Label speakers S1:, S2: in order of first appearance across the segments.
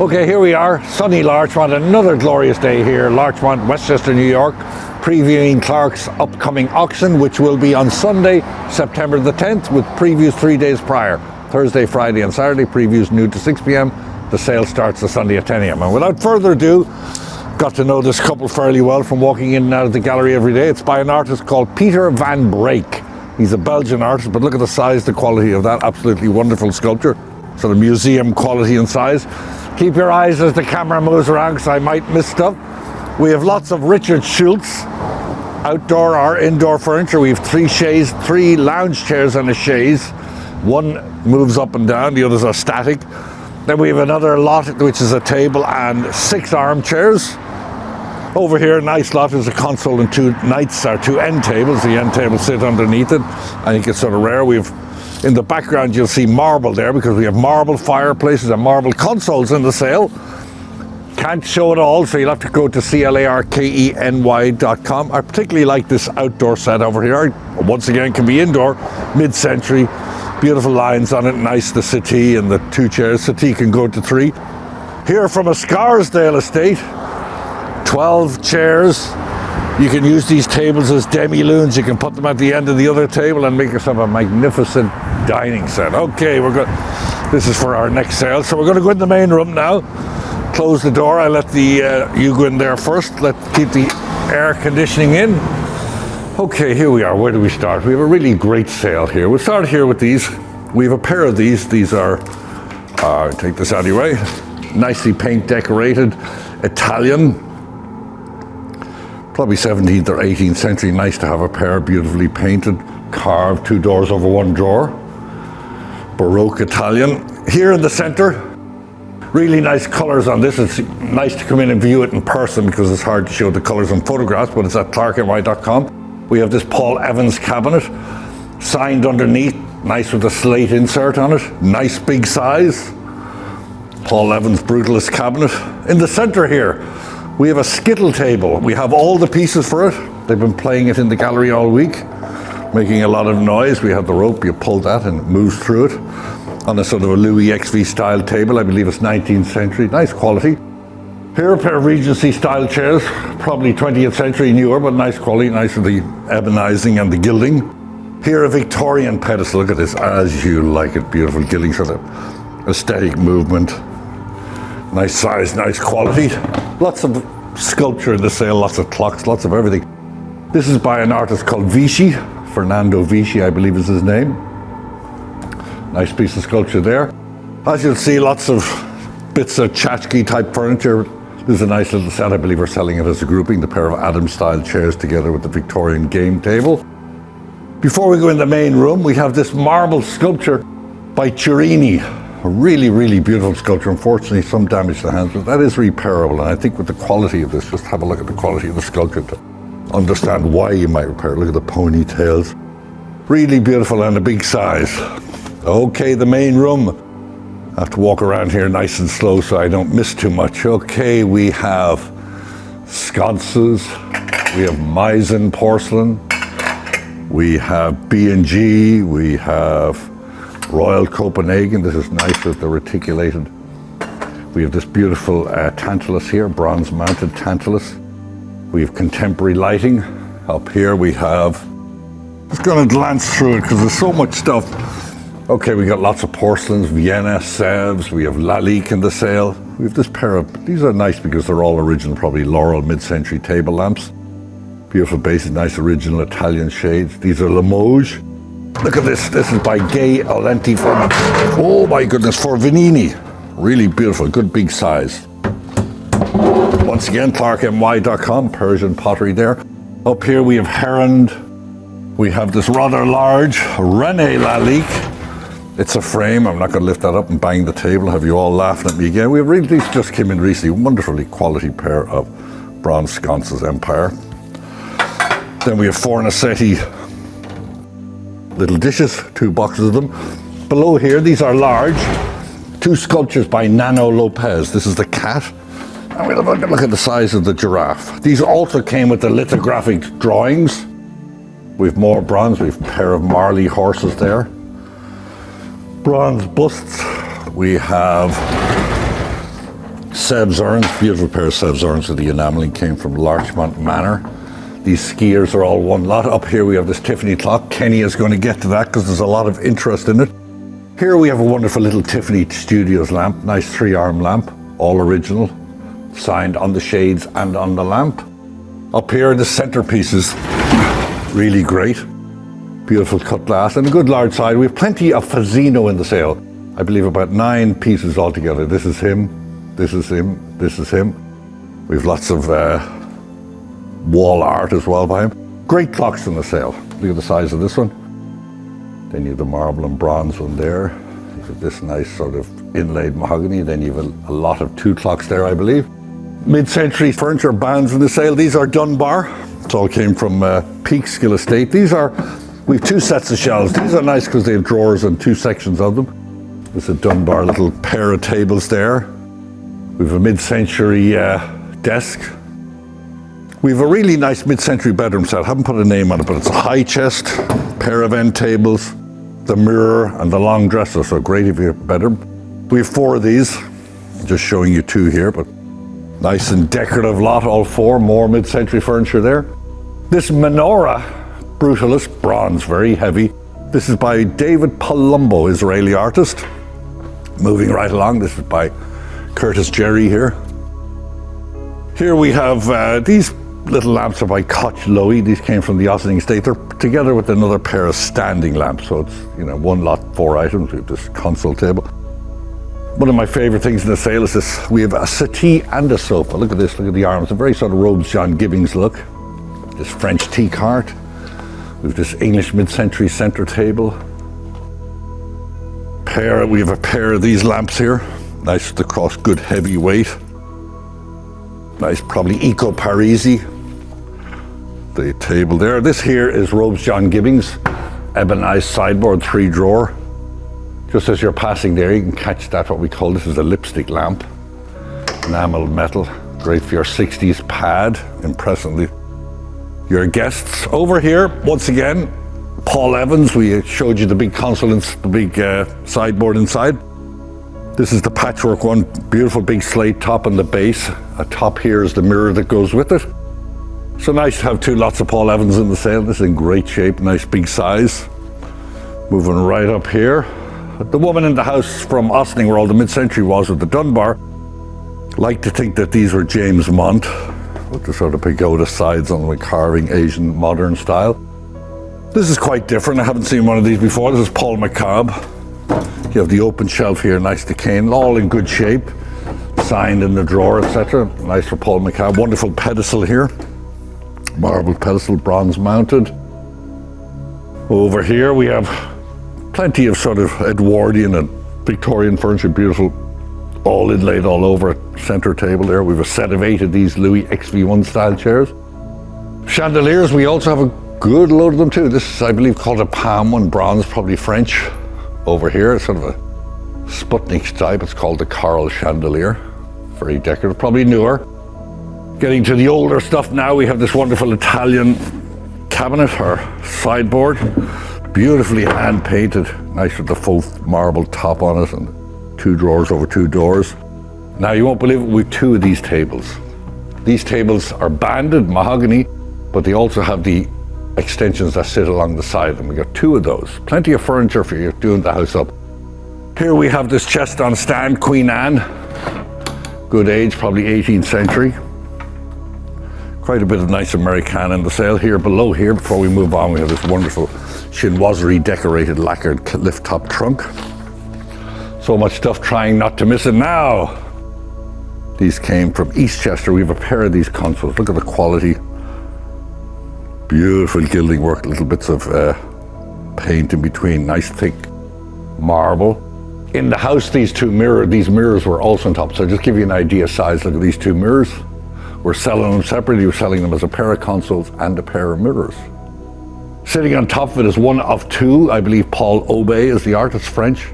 S1: Okay, here we are, sunny Larchmont, another glorious day here, Larchmont, Westchester, New York, previewing Clarke's upcoming auction, which will be on Sunday, September the 10th, with previews 3 days prior. Thursday, Friday and Saturday, previews noon to 6 p.m. The sale starts the Sunday at 10 a.m. And without further ado, got to know this couple fairly well from walking in and out of the gallery every day. It's by an artist called Peter van Breek. He's a Belgian artist, but look at the size, the quality of that absolutely wonderful sculpture. Sort of museum quality and size. Keep your eyes as the camera moves around because I might miss stuff. We have lots of Richard Schultz outdoor or indoor furniture. We have three lounge chairs and a chaise. One moves up and down, the others are static. Then we have another lot which is a table and 6 armchairs. Over here, a nice lot is a console and 2 end tables. The end tables sit underneath it. I think it's sort of rare. In the background you'll see marble there because we have marble fireplaces and marble consoles in the sale. Can't show it all, so you'll have to go to clarkeny.com. I particularly like this outdoor set over here. Once again, can be indoor, mid-century, beautiful lines on it, nice the settee and the 2 chairs. Settee can go to 3. Here from a Scarsdale estate, 12 chairs. You can use these tables as demi-lunes. You can put them at the end of the other table and make yourself a magnificent dining set. Okay, this is for our next sale. So we're going to go in the main room now. Close the door. I let you go in there first. Keep the air conditioning in. Okay, here we are. Where do we start? We have a really great sale here. We'll start here with these. We have a pair of these. These are, take this out of your way, nicely paint decorated, Italian. Probably 17th or 18th century. Nice to have a pair, beautifully painted, carved, 2 doors over 1 drawer. Baroque Italian. Here in the center, really nice colors on this. It's nice to come in and view it in person because it's hard to show the colors on photographs, but it's at clarkeny.com. We have this Paul Evans cabinet, signed underneath, nice with a slate insert on it. Nice big size. Paul Evans Brutalist cabinet. In the center here, we have a skittle table. We have all the pieces for it. They've been playing it in the gallery all week, making a lot of noise. We have the rope, you pull that and it moves through it on a sort of a Louis XV style table. I believe it's 19th century, nice quality. Here a pair of Regency style chairs, probably 20th century newer, but nice quality, nice with the ebonizing and the gilding. Here a Victorian pedestal, look at this, as you like it, beautiful gilding, sort of aesthetic movement. Nice size, nice quality. Lots of sculpture in the sale, lots of clocks, lots of everything. This is by an artist called Vichy, Fernando Vichy, I believe is his name. Nice piece of sculpture there. As you'll see, lots of bits of tchotchke type furniture. This is a nice little set. I believe we're selling it as a grouping, the pair of Adams style chairs together with the Victorian game table. Before we go in the main room, we have this marble sculpture by Turini. A really, really beautiful sculpture. Unfortunately, some damage to the hands, but that is repairable. And I think with the quality of this, just have a look at the quality of the sculpture to understand why you might repair it. Look at the ponytails. Really beautiful and a big size. Okay, the main room. I have to walk around here nice and slow so I don't miss too much. Okay, we have sconces. We have Meissen porcelain. We have B&G. We have Royal Copenhagen. This is nice with the reticulated. We have this beautiful Tantalus here, bronze mounted Tantalus. We have contemporary lighting. Up here we have, just going to glance through it because there's so much stuff. Okay, we got lots of porcelains, Vienna, Sèvres. We have Lalique in the sale. We have this pair of, these are nice because they're all original, probably Laurel mid-century table lamps. Beautiful bases, nice original Italian shades. These are Limoges. Look at this. This is by Gay Alenti from, oh my goodness, for Vanini. Really beautiful, good big size. Once again, clarkeny.com, Persian pottery there. Up here we have Herond. We have this rather large René Lalique. It's a frame. I'm not going to lift that up and bang the table, have you all laughing at me again. We have really, these just came in recently, wonderfully quality pair of bronze sconces Empire. Then we have Fornasetti little dishes, 2 boxes of them. Below here, these are large, 2 sculptures by Nano Lopez. This is the cat, and we'll have a look at the size of the giraffe. These also came with the lithographic drawings. We've more bronze, we've a pair of Marley horses there. Bronze busts. We have Seb's urns, beautiful pair of Seb's urns with the enameling, came from Larchmont Manor. These skiers are all one lot. Up here we have this Tiffany clock. Kenny is going to get to that because there's a lot of interest in it. Here we have a wonderful little Tiffany Studios lamp, nice 3-arm lamp, all original, signed on the shades and on the lamp. Up here the centerpiece is really great. Beautiful cut glass and a good large side. We have plenty of Fazzino in the sale. I believe about 9 pieces altogether. This is him, this is him, this is him. We have lots of wall art as well by him. Great clocks in the sale. Look at the size of this one. Then you have the marble and bronze one there. You have this nice sort of inlaid mahogany. Then you have a lot of 2 clocks there, I believe. Mid-century furniture bands in the sale. These are Dunbar. It all came from Peekskill Estate. We have 2 sets of shelves. These are nice because they have drawers and 2 sections of them. There's a Dunbar little pair of tables there. We have a mid-century desk. We have a really nice mid-century bedroom set. I haven't put a name on it, but it's a high chest, pair of end tables, the mirror, and the long dresser. So great if you have a bedroom. We have 4 of these. I'm just showing you 2 here, but nice and decorative lot, all 4. More mid-century furniture there. This menorah, Brutalis, bronze, very heavy. This is by David Palumbo, Israeli artist. Moving right along, this is by Curtis Jerry here. Here we have these little lamps are by Koch Lowy. These came from the Ossining Estate. They're together with another pair of standing lamps. So it's, one lot, 4 items with this console table. One of my favorite things in the sale is this. We have a settee and a sofa. Look at this, look at the arms. A very sort of Robes John Gibbings look. This French tea cart. We have this English mid-century center table. We have a pair of these lamps here. Nice across, good heavy weight. Nice, probably Eco Parisi. The table there. This here is Robes John Gibbings, ebonized sideboard, 3-drawer. Just as you're passing there, you can catch that, what we call, this is a lipstick lamp. Enamel metal, great for your 60s pad, impressively. Your guests. Over here, once again, Paul Evans. We showed you the big console and the big sideboard inside. This is the patchwork one, beautiful big slate top and the base. Atop here is the mirror that goes with it. So nice to have 2 lots of Paul Evans in the sale. This is in great shape, nice big size. Moving right up here. The woman in the house from Ossining, where all the mid-century was with the Dunbar, liked to think that these were James Mont, with the sort of pagoda sides on with carving, Asian modern style. This is quite different. I haven't seen one of these before. This is Paul McCobb. You have the open shelf here, nice decaying, all in good shape, signed in the drawer, etc. Nice for Paul McCobb. Wonderful pedestal here, marble pedestal, bronze mounted. Over here we have plenty of sort of Edwardian and Victorian furniture, beautiful, all inlaid all over a center table there. We have a set of 8 of these Louis XV1 style chairs. Chandeliers, we also have a good load of them too. This is, I believe, called a palm one, bronze, probably French. Over here, it's sort of a Sputnik type. It's called the Coral Chandelier. Very decorative, probably newer. Getting to the older stuff now, we have this wonderful Italian cabinet or sideboard. Beautifully hand painted, nice with the faux marble top on it and 2 drawers over 2 doors. Now you won't believe it, we have 2 of these tables. These tables are banded mahogany, but they also have the extensions that sit along the side of them. We got 2 of those. Plenty of furniture for you doing the house up. Here we have this chest on stand, Queen Anne. Good age, probably 18th century. Quite a bit of nice Americana in the sale. Here below here, before we move on, we have this wonderful chinoiserie decorated lacquered lift top trunk. So much stuff, trying not to miss it now. These came from Eastchester. We have a pair of these consoles. Look at the quality. Beautiful gilding work, little bits of paint in between, nice thick marble. In the house, these mirrors were also on top. So just give you an idea of size, look at these 2 mirrors. We're selling them separately, we're selling them as a pair of consoles and a pair of mirrors. Sitting on top of it is one of 2, I believe Paul Aubé is the artist, French.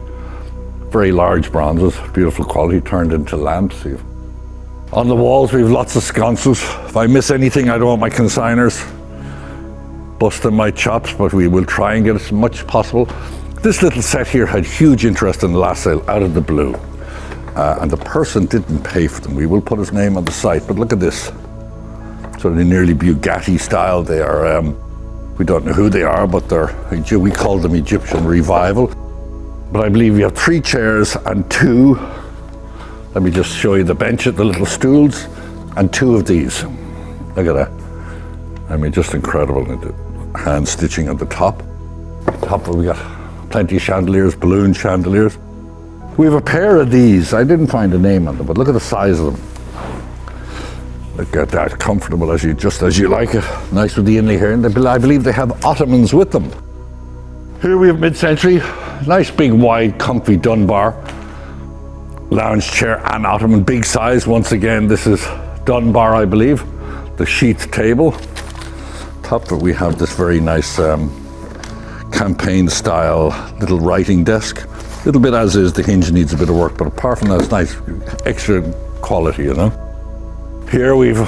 S1: Very large bronzes, beautiful quality, turned into lamps. On the walls, we have lots of sconces. If I miss anything, I don't want my consigners busting my chops, but we will try and get as much as possible. This little set here had huge interest in the last sale, out of the blue. and the person didn't pay for them. We will put his name on the site, but look at this. So they're nearly Bugatti style. They are, we don't know who they are, but we call them Egyptian Revival. But I believe you have 3 chairs and 2, let me just show you the bench, the little stools, and 2 of these. Look at that. I mean, just incredible. Hand stitching at the top. We got plenty of chandeliers, balloon chandeliers. We have a pair of these. I didn't find a name on them, but look at the size of them. Look at that, comfortable just as you like it. Nice with the inlay here, and I believe they have ottomans with them. Here we have mid-century, nice big wide comfy Dunbar lounge chair and ottoman, big size. Once again, this is Dunbar, I believe. The sheath table. Top of it we have this very nice campaign style little writing desk. A little bit as is, the hinge needs a bit of work, but apart from that, it's nice, extra quality, you know. Here we've,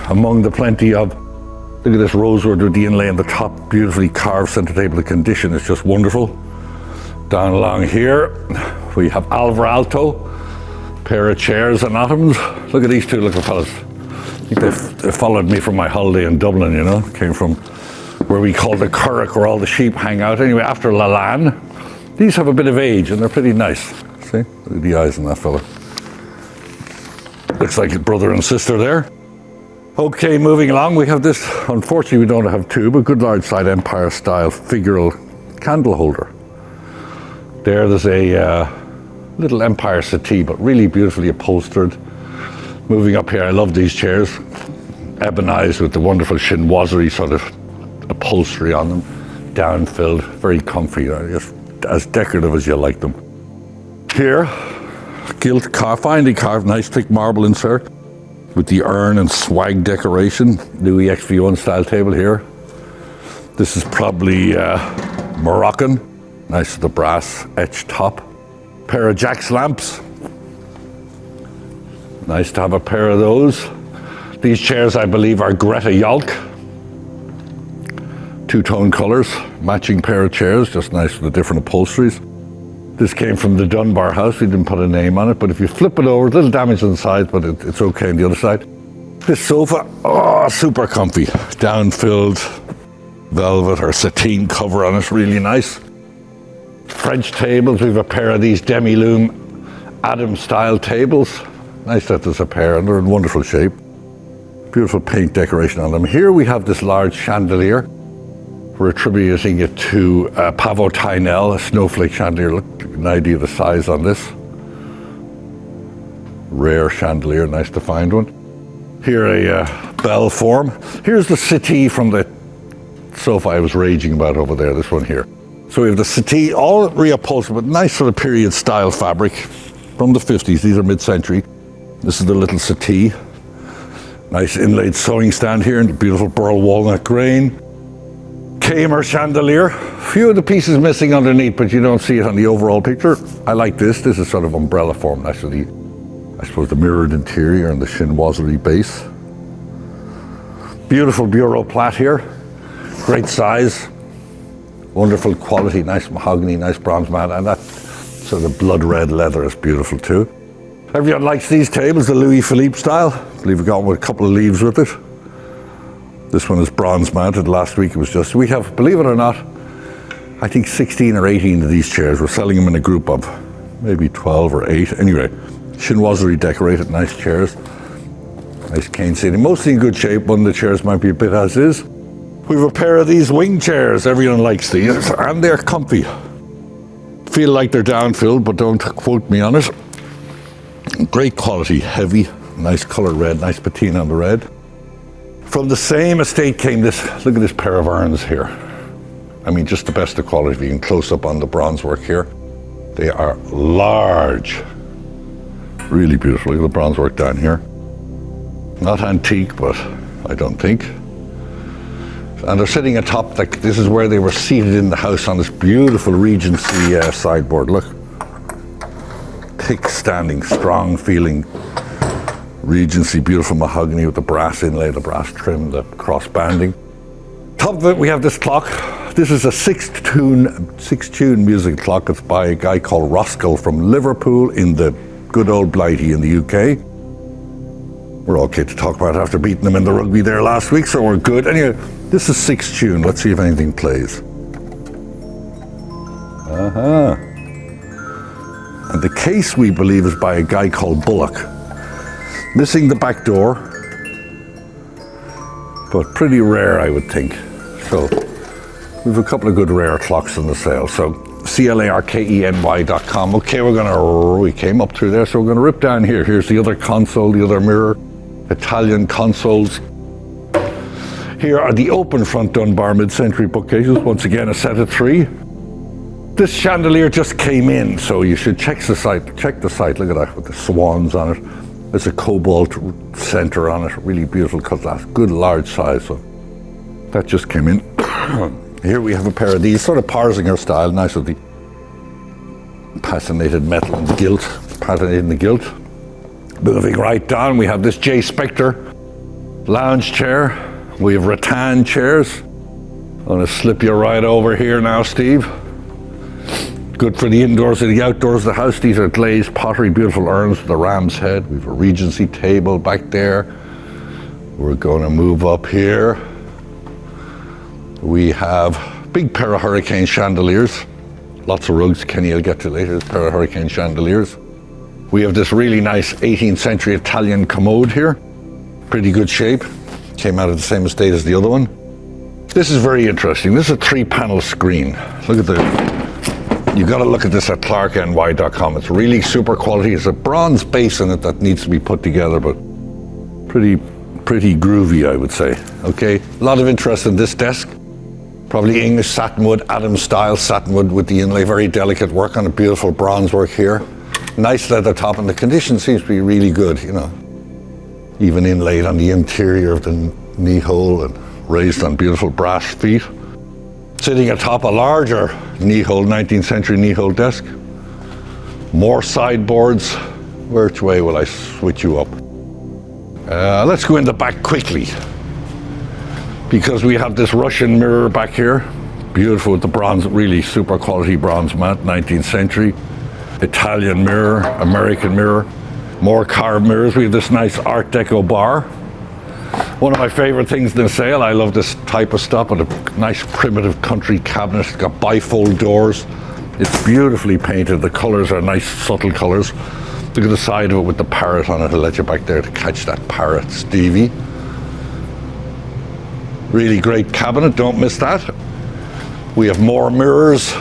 S1: among the plenty of, look at this rosewood with the inlay on the top, beautifully carved center table. The condition is just wonderful. Down along here, we have Alvar Alto, pair of chairs and ottomans. Look at these 2 little fellas. I think they followed me from my holiday in Dublin, you know. Came from where we call the Clarke, where all the sheep hang out. Anyway, after Lalanne. These have a bit of age and they're pretty nice. See? Look at the eyes on that fella. Looks like a brother and sister there. Okay, moving along, we have this, unfortunately we don't have 2, but good large side Empire style figural candle holder. There's a little Empire settee, but really beautifully upholstered. Moving up here, I love these chairs. Ebonized with the wonderful chinoiserie sort of upholstery on them. Down-filled, very comfy, just as decorative as you like them. Here, gilt finely carved, nice thick marble insert with the urn and swag decoration. Louis XV1 style table here. This is probably Moroccan. Nice with the brass etched top. Pair of Jack's lamps. Nice to have a pair of those. These chairs, I believe, are Greta Yolk. 2-tone colors, matching pair of chairs, just nice with the different upholsteries. This came from the Dunbar house. We didn't put a name on it, but if you flip it over, a little damage on the side, but it's okay on the other side. This sofa, oh, super comfy. Down-filled velvet or sateen cover on it, really nice. French tables, we have a pair of these demi-lume Adam-style tables. Nice that there's a pair, and they're in wonderful shape. Beautiful paint decoration on them. Here we have this large chandelier. We're attributing it to Pavo Tynell, a snowflake chandelier. Look, an idea of the size on this. Rare chandelier, nice to find one. Here a bell form. Here's the settee from the sofa I was raging about over there, this one here. So we have the settee, all reupholstered with nice sort of period style fabric from the 50s. These are mid-century. This is the little settee. Nice inlaid sewing stand here in the beautiful burl walnut grain. Kamer chandelier. Few of the pieces missing underneath, but you don't see it on the overall picture. I like this. This is sort of umbrella form. Nice with the, I suppose, the mirrored interior and the chinoiserie base. Beautiful bureau plat here. Great size. Wonderful quality, nice mahogany, nice bronze mat, and that sort of blood red leather is beautiful too. Everyone likes these tables, the Louis Philippe style. I believe we got one with a couple of leaves with it. This one is bronze mounted. Last week it was just, we have, believe it or not, I think 16 or 18 of these chairs. We're selling them in a group of maybe 12 or 8. Anyway, chinoiserie decorated, nice chairs. Nice cane seating, mostly in good shape. One of the chairs might be a bit as is. We have a pair of these wing chairs. Everyone likes these, and they're comfy. Feel like they're down-filled, but don't quote me on it. Great quality, heavy, nice color red, nice patina on the red. From the same estate came this, look at this pair of urns here. I mean, just the best of quality. If you can close up on the bronze work here. They are large. Really beautiful. Look at the bronze work down here. Not antique, but I don't think. And they're sitting atop, like, this is where they were seated in the house on this beautiful Regency sideboard. Look. Thick standing, strong feeling Regency, beautiful mahogany with the brass inlay, the brass trim, the cross banding. Top of it, we have this clock. This is a six tune music clock. It's by a guy called Roscoe from Liverpool in the
S2: good old Blighty in the UK. We're okay to talk about after beating them in the rugby there last week, so we're good. Anyway, this is 6th tune. Let's see if anything plays. And the case, we believe, is by a guy called Bullock. Missing the back door, but pretty rare, I would think. So we've a couple of good rare clocks on the sale. So clarkeny.com. Okay, we came up through there, so we're gonna rip down here. Here's the other console, the other mirror, Italian consoles. Here are the open front Dunbar mid-century bookcases. Once again, a set of 3. This chandelier just came in, so you should check the site. Check the site. Look at that with the swans on it. There's a cobalt center on it. Really beautiful cut glass. Good large size. So that just came in. Here we have a pair of these, sort of Parsinger style, nice with the patinated metal and gilt, patinated in the gilt. Moving right down, we have this J. Spectre lounge chair. We have rattan chairs. I'm gonna slip you right over here now, Steve. Good for the indoors and the outdoors of the house. These are glazed pottery, beautiful urns with the ram's head. We have a Regency table back there. We're gonna move up here. We have a big pair of Hurricane chandeliers. Lots of rugs, Kenny will get to later, this pair of Hurricane chandeliers. We have this really nice 18th century Italian commode here. Pretty good shape. Came out of the same estate as the other one. This is very interesting. This is a 3-panel screen. Look at you gotta look at this at clarkeny.com. It's really super quality. It's a bronze base in it that needs to be put together, but pretty groovy, I would say. Okay, a lot of interest in this desk. Probably English satinwood, Adams style satinwood with the inlay, very delicate work on a beautiful bronze work here. Nice leather top, and the condition seems to be really good, you know. Even inlaid on the interior of the knee hole and raised on beautiful brass feet. Sitting atop a larger knee hole, 19th century knee hole desk. More sideboards. Which way will I switch you up? Let's go in the back quickly, because we have this Russian mirror back here. Beautiful with the bronze, really super quality bronze mat, 19th century. Italian mirror, American mirror. More carved mirrors. We have this nice Art Deco bar. One of my favorite things in the sale. I love this type of stuff, with a nice primitive country cabinet. It's got bifold doors. It's beautifully painted. The colors are nice, subtle colors. Look at the side of it with the parrot on it. I'll let you back there to catch that parrot, Stevie. Really great cabinet, don't miss that. We have more mirrors.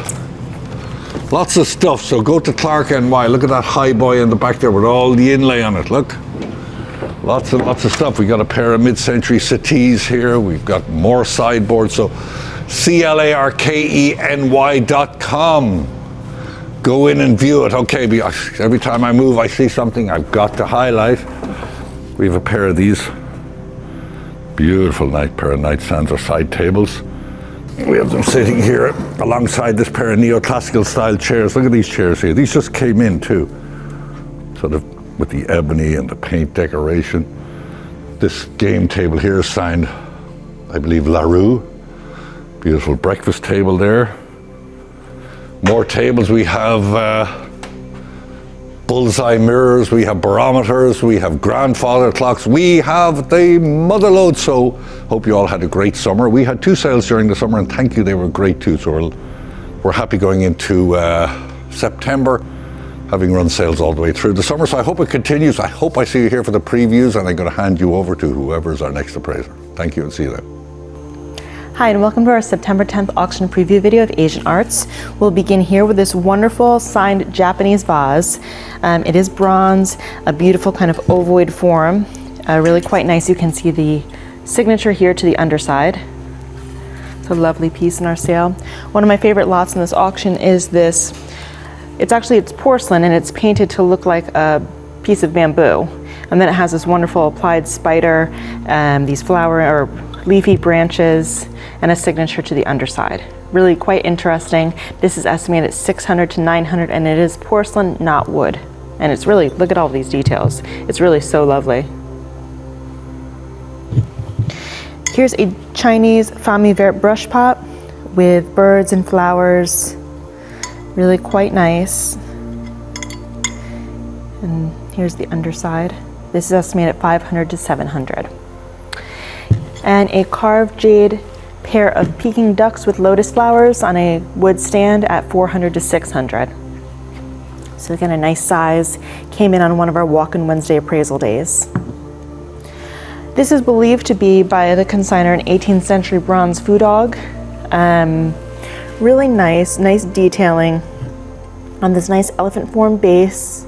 S2: Lots of stuff, so go to Clarke NY. Look at that high boy in the back there with all the inlay on it, look. Lots and lots of stuff. We got a pair of mid-century settees here. We've got more sideboards, so clarkeny.com. Go in and view it. Okay, every time I move, I see something I've got to highlight. We have a pair of these. Beautiful pair of nightstands or side tables. We have them sitting here alongside this pair of neoclassical style chairs. Look at these chairs here. These just came in too. Sort of with the ebony and the paint decoration. This game table here is signed, I believe, LaRue. Beautiful breakfast table there. More tables. We have bullseye mirrors, we have barometers, we have grandfather clocks, we have the mother load. So hope you all had a great summer. We had 2 sales during the summer, and thank you, they were great too. So we're happy going into September, having run sales all the way through the summer. So I hope it continues. I hope I see you here for the previews, and I'm going to hand you over to whoever is our next appraiser. Thank you, and see you then.
S3: Hi, and welcome to our September 10th auction preview video of Asian Arts. We'll begin here with this wonderful signed Japanese vase. It is bronze, a beautiful kind of ovoid form, really quite nice. You can see the signature here to the underside. It's a lovely piece in our sale. One of my favorite lots in this auction is this. It's porcelain, and it's painted to look like a piece of bamboo. And then it has this wonderful applied spider, these flower or leafy branches, and a signature to the underside. Really quite interesting. This is estimated at $600 to $900, and it is porcelain, not wood. And it's really, look at all these details. It's really so lovely. Here's a Chinese Femme Verte brush pot with birds and flowers. Really quite nice. And here's the underside. This is estimated at 500 to 700. And a carved jade pair of Peking ducks with lotus flowers on a wood stand at 400 to 600. So again, a nice size, came in on one of our Walk-in Wednesday appraisal days. This is believed to be, by the consignor, an 18th century bronze foo dog. Really nice detailing on this nice elephant form base.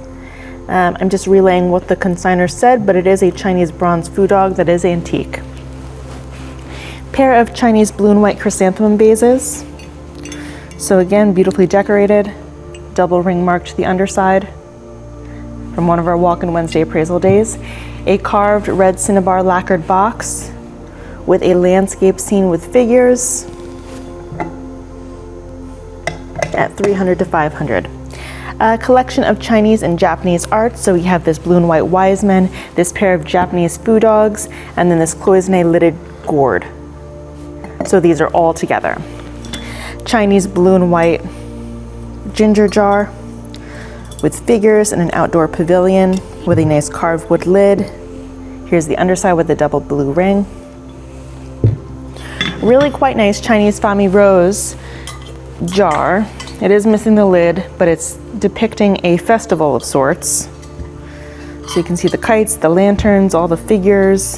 S3: I'm just relaying what the consignor said, but it is a Chinese bronze foo dog that is antique. Pair of Chinese blue and white chrysanthemum vases. So again, beautifully decorated, double ring mark to the underside from one of our Walk-in Wednesday appraisal days. A carved red cinnabar lacquered box with a landscape scene with figures at 300 to 500. A collection of Chinese and Japanese art. So we have this blue and white wise men, this pair of Japanese foo dogs, and then this cloisonne lidded gourd. So these are all together. Chinese blue and white ginger jar with figures and an outdoor pavilion with a nice carved wood lid. Here's the underside with the double blue ring. Really quite nice Chinese Fami Rose jar. It is missing the lid, but it's depicting a festival of sorts. So you can see the kites, the lanterns, all the figures,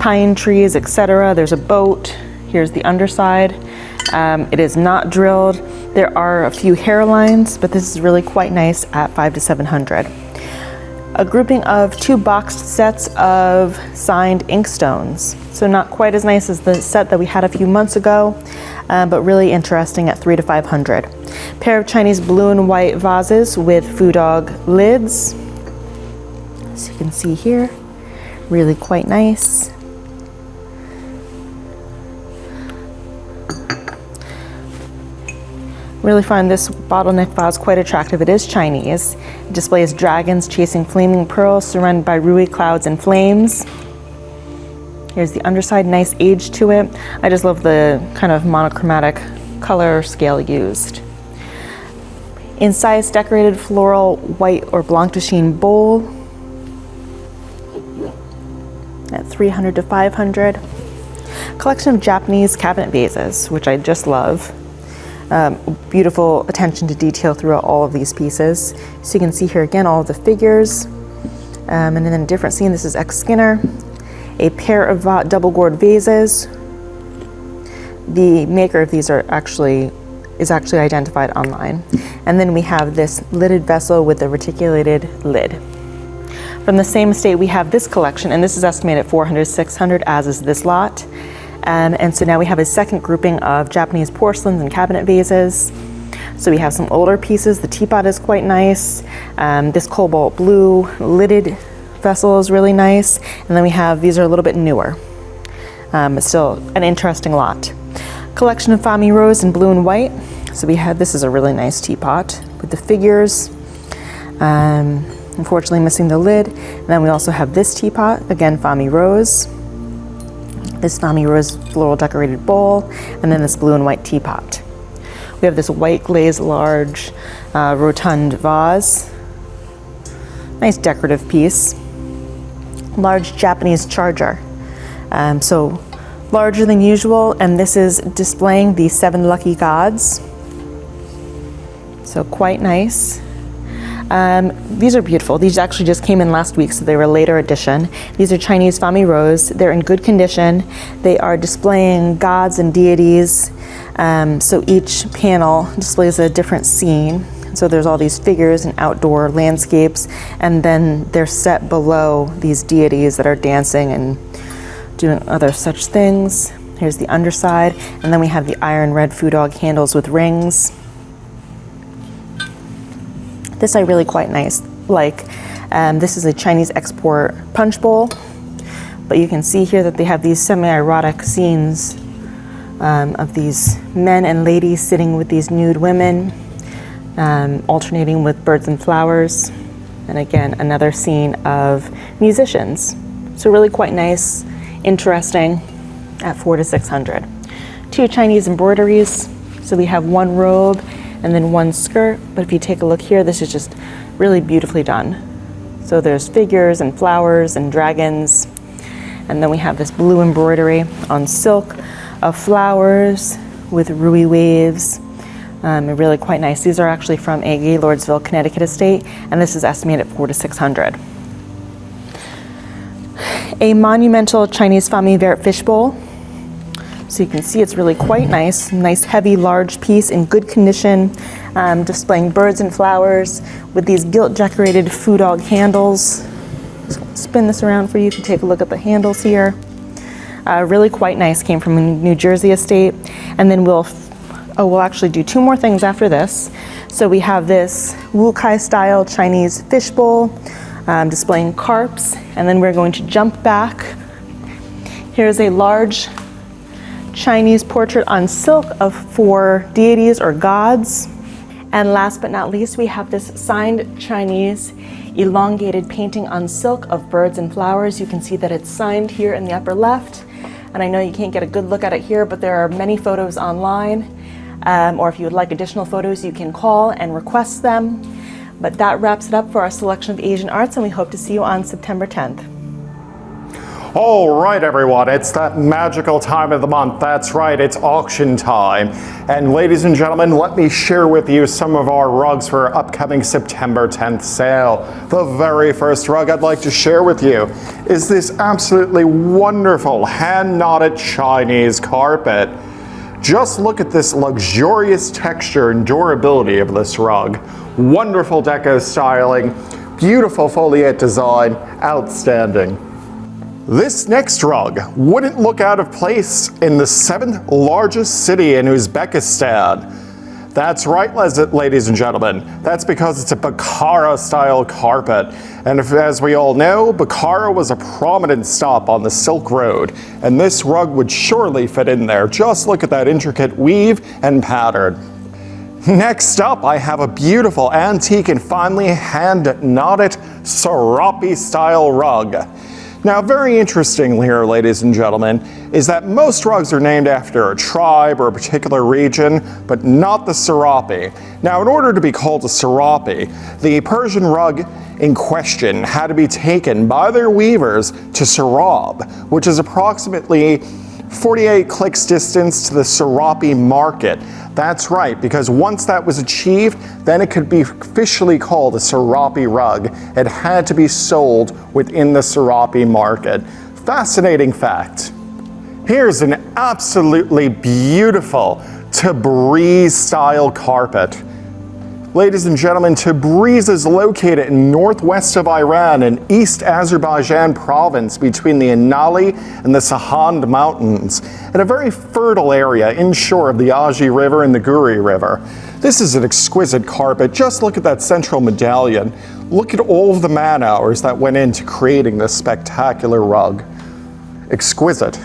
S3: pine trees, etc. There's a boat. Here's the underside. It is not drilled. There are a few hairlines, but this is really quite nice at 500 to 700. A grouping of 2 boxed sets of signed inkstones. So not quite as nice as the set that we had a few months ago, but really interesting at 300 to 500. Pair of Chinese blue and white vases with foo dog lids. So you can see here, really quite nice. Really find this bottleneck vase quite attractive. It is Chinese. It displays dragons chasing flaming pearls surrounded by ruby clouds and flames. Here's the underside, nice age to it. I just love the kind of monochromatic color scale used. Incised decorated floral white or blanc de chine bowl at 300 to 500. Collection of Japanese cabinet vases, which I just love. Beautiful attention to detail throughout all of these pieces. So you can see here again all of the figures. And then a different scene, this is X Skinner. A pair of double gourd vases. The maker of these is actually identified online. And then we have this lidded vessel with a reticulated lid. From the same estate we have this collection, and this is estimated at 400 to 600, as is this lot. And so now we have a second grouping of Japanese porcelains and cabinet vases. So we have some older pieces. The teapot is quite nice. This cobalt blue lidded vessel is really nice. And then we have, these are a little bit newer. But still an interesting lot. Collection of Fami Rose in blue and white. So we have, this is a really nice teapot with the figures. Unfortunately missing the lid. And then we also have this teapot, again Fami Rose. This Fami Rose floral decorated bowl, and then this blue and white teapot. We have this white glazed large rotund vase. Nice decorative piece. Large Japanese charger. So larger than usual, and this is displaying the 7 lucky gods. So quite nice. These are beautiful. These actually just came in last week, so they were a later edition. These are Chinese Fami Rose. They're in good condition. They are displaying gods and deities. So each panel displays a different scene. So there's all these figures and outdoor landscapes, and then they're set below these deities that are dancing and doing other such things. Here's the underside, and then we have the iron red foo dog handles with rings. This I really quite nice like. This is a Chinese export punch bowl, but you can see here that they have these semi-erotic scenes of these men and ladies sitting with these nude women, alternating with birds and flowers, and again another scene of musicians. So really quite nice, interesting at 400 to 600. 2 Chinese embroideries. So we have 1 robe and then 1 skirt, but if you take a look here, this is just really beautifully done. So there's figures and flowers and dragons. And then we have this blue embroidery on silk of flowers with ruby waves. Really quite nice. These are actually from a Gaylordsville, Connecticut estate, and this is estimated at $400 to $600. A monumental Chinese famille vert fishbowl. So you can see it's really quite nice. Nice, heavy, large piece in good condition, displaying birds and flowers with these gilt decorated food dog handles. Spin this around for you if you take a look at the handles here. Really quite nice, came from a New Jersey estate. And then we'll actually do two more things after this. So we have this Wukai style Chinese fishbowl displaying carps. And then we're going to jump back. Here's a large Chinese portrait on silk of 4 deities or gods. And last but not least, we have this signed Chinese elongated painting on silk of birds and flowers. You can see that it's signed here in the upper left. And I know you can't get a good look at it here, but there are many photos online. Or if you would like additional photos, you can call and request them. But that wraps it up for our selection of Asian arts, and we hope to see you on September 10th.
S4: All right, everyone, it's that magical time of the month. That's right, it's auction time. And ladies and gentlemen, let me share with you some of our rugs for our upcoming September 10th sale. The very first rug I'd like to share with you is this absolutely wonderful hand-knotted Chinese carpet. Just look at this luxurious texture and durability of this rug. Wonderful deco styling, beautiful foliate design, outstanding. This next rug wouldn't look out of place in the 7th largest city in Uzbekistan. That's right, ladies and gentlemen. That's because it's a Bukhara-style carpet. And as we all know, Bukhara was a prominent stop on the Silk Road, and this rug would surely fit in there. Just look at that intricate weave and pattern. Next up, I have a beautiful antique and finely hand-knotted Serapi-style rug. Now, very interestingly here, ladies and gentlemen, is that most rugs are named after a tribe or a particular region, but not the serapi. Now, in order to be called a serapi, the Persian rug in question had to be taken by their weavers to Sarab, which is approximately 48 clicks distance to the Serapi market. That's right, because once that was achieved, then it could be officially called a Serapi rug. It had to be sold within the Serapi market. Fascinating fact. Here's an absolutely beautiful Tabriz style carpet. Ladies and gentlemen, Tabriz is located in northwest of Iran in East Azerbaijan province between the Inali and the Sahand Mountains, in a very fertile area inshore of the Aji River and the Guri River. This is an exquisite carpet. Just look at that central medallion. Look at all of the man hours that went into creating this spectacular rug. Exquisite.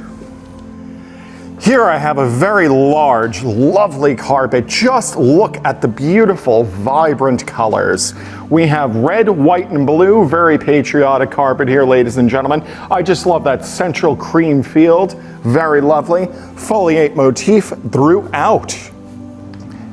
S4: Here I have a very large, lovely carpet. Just look at the beautiful, vibrant colors. We have red, white, and blue. Very patriotic carpet here, ladies and gentlemen. I just love that central cream field. Very lovely. Foliate motif throughout.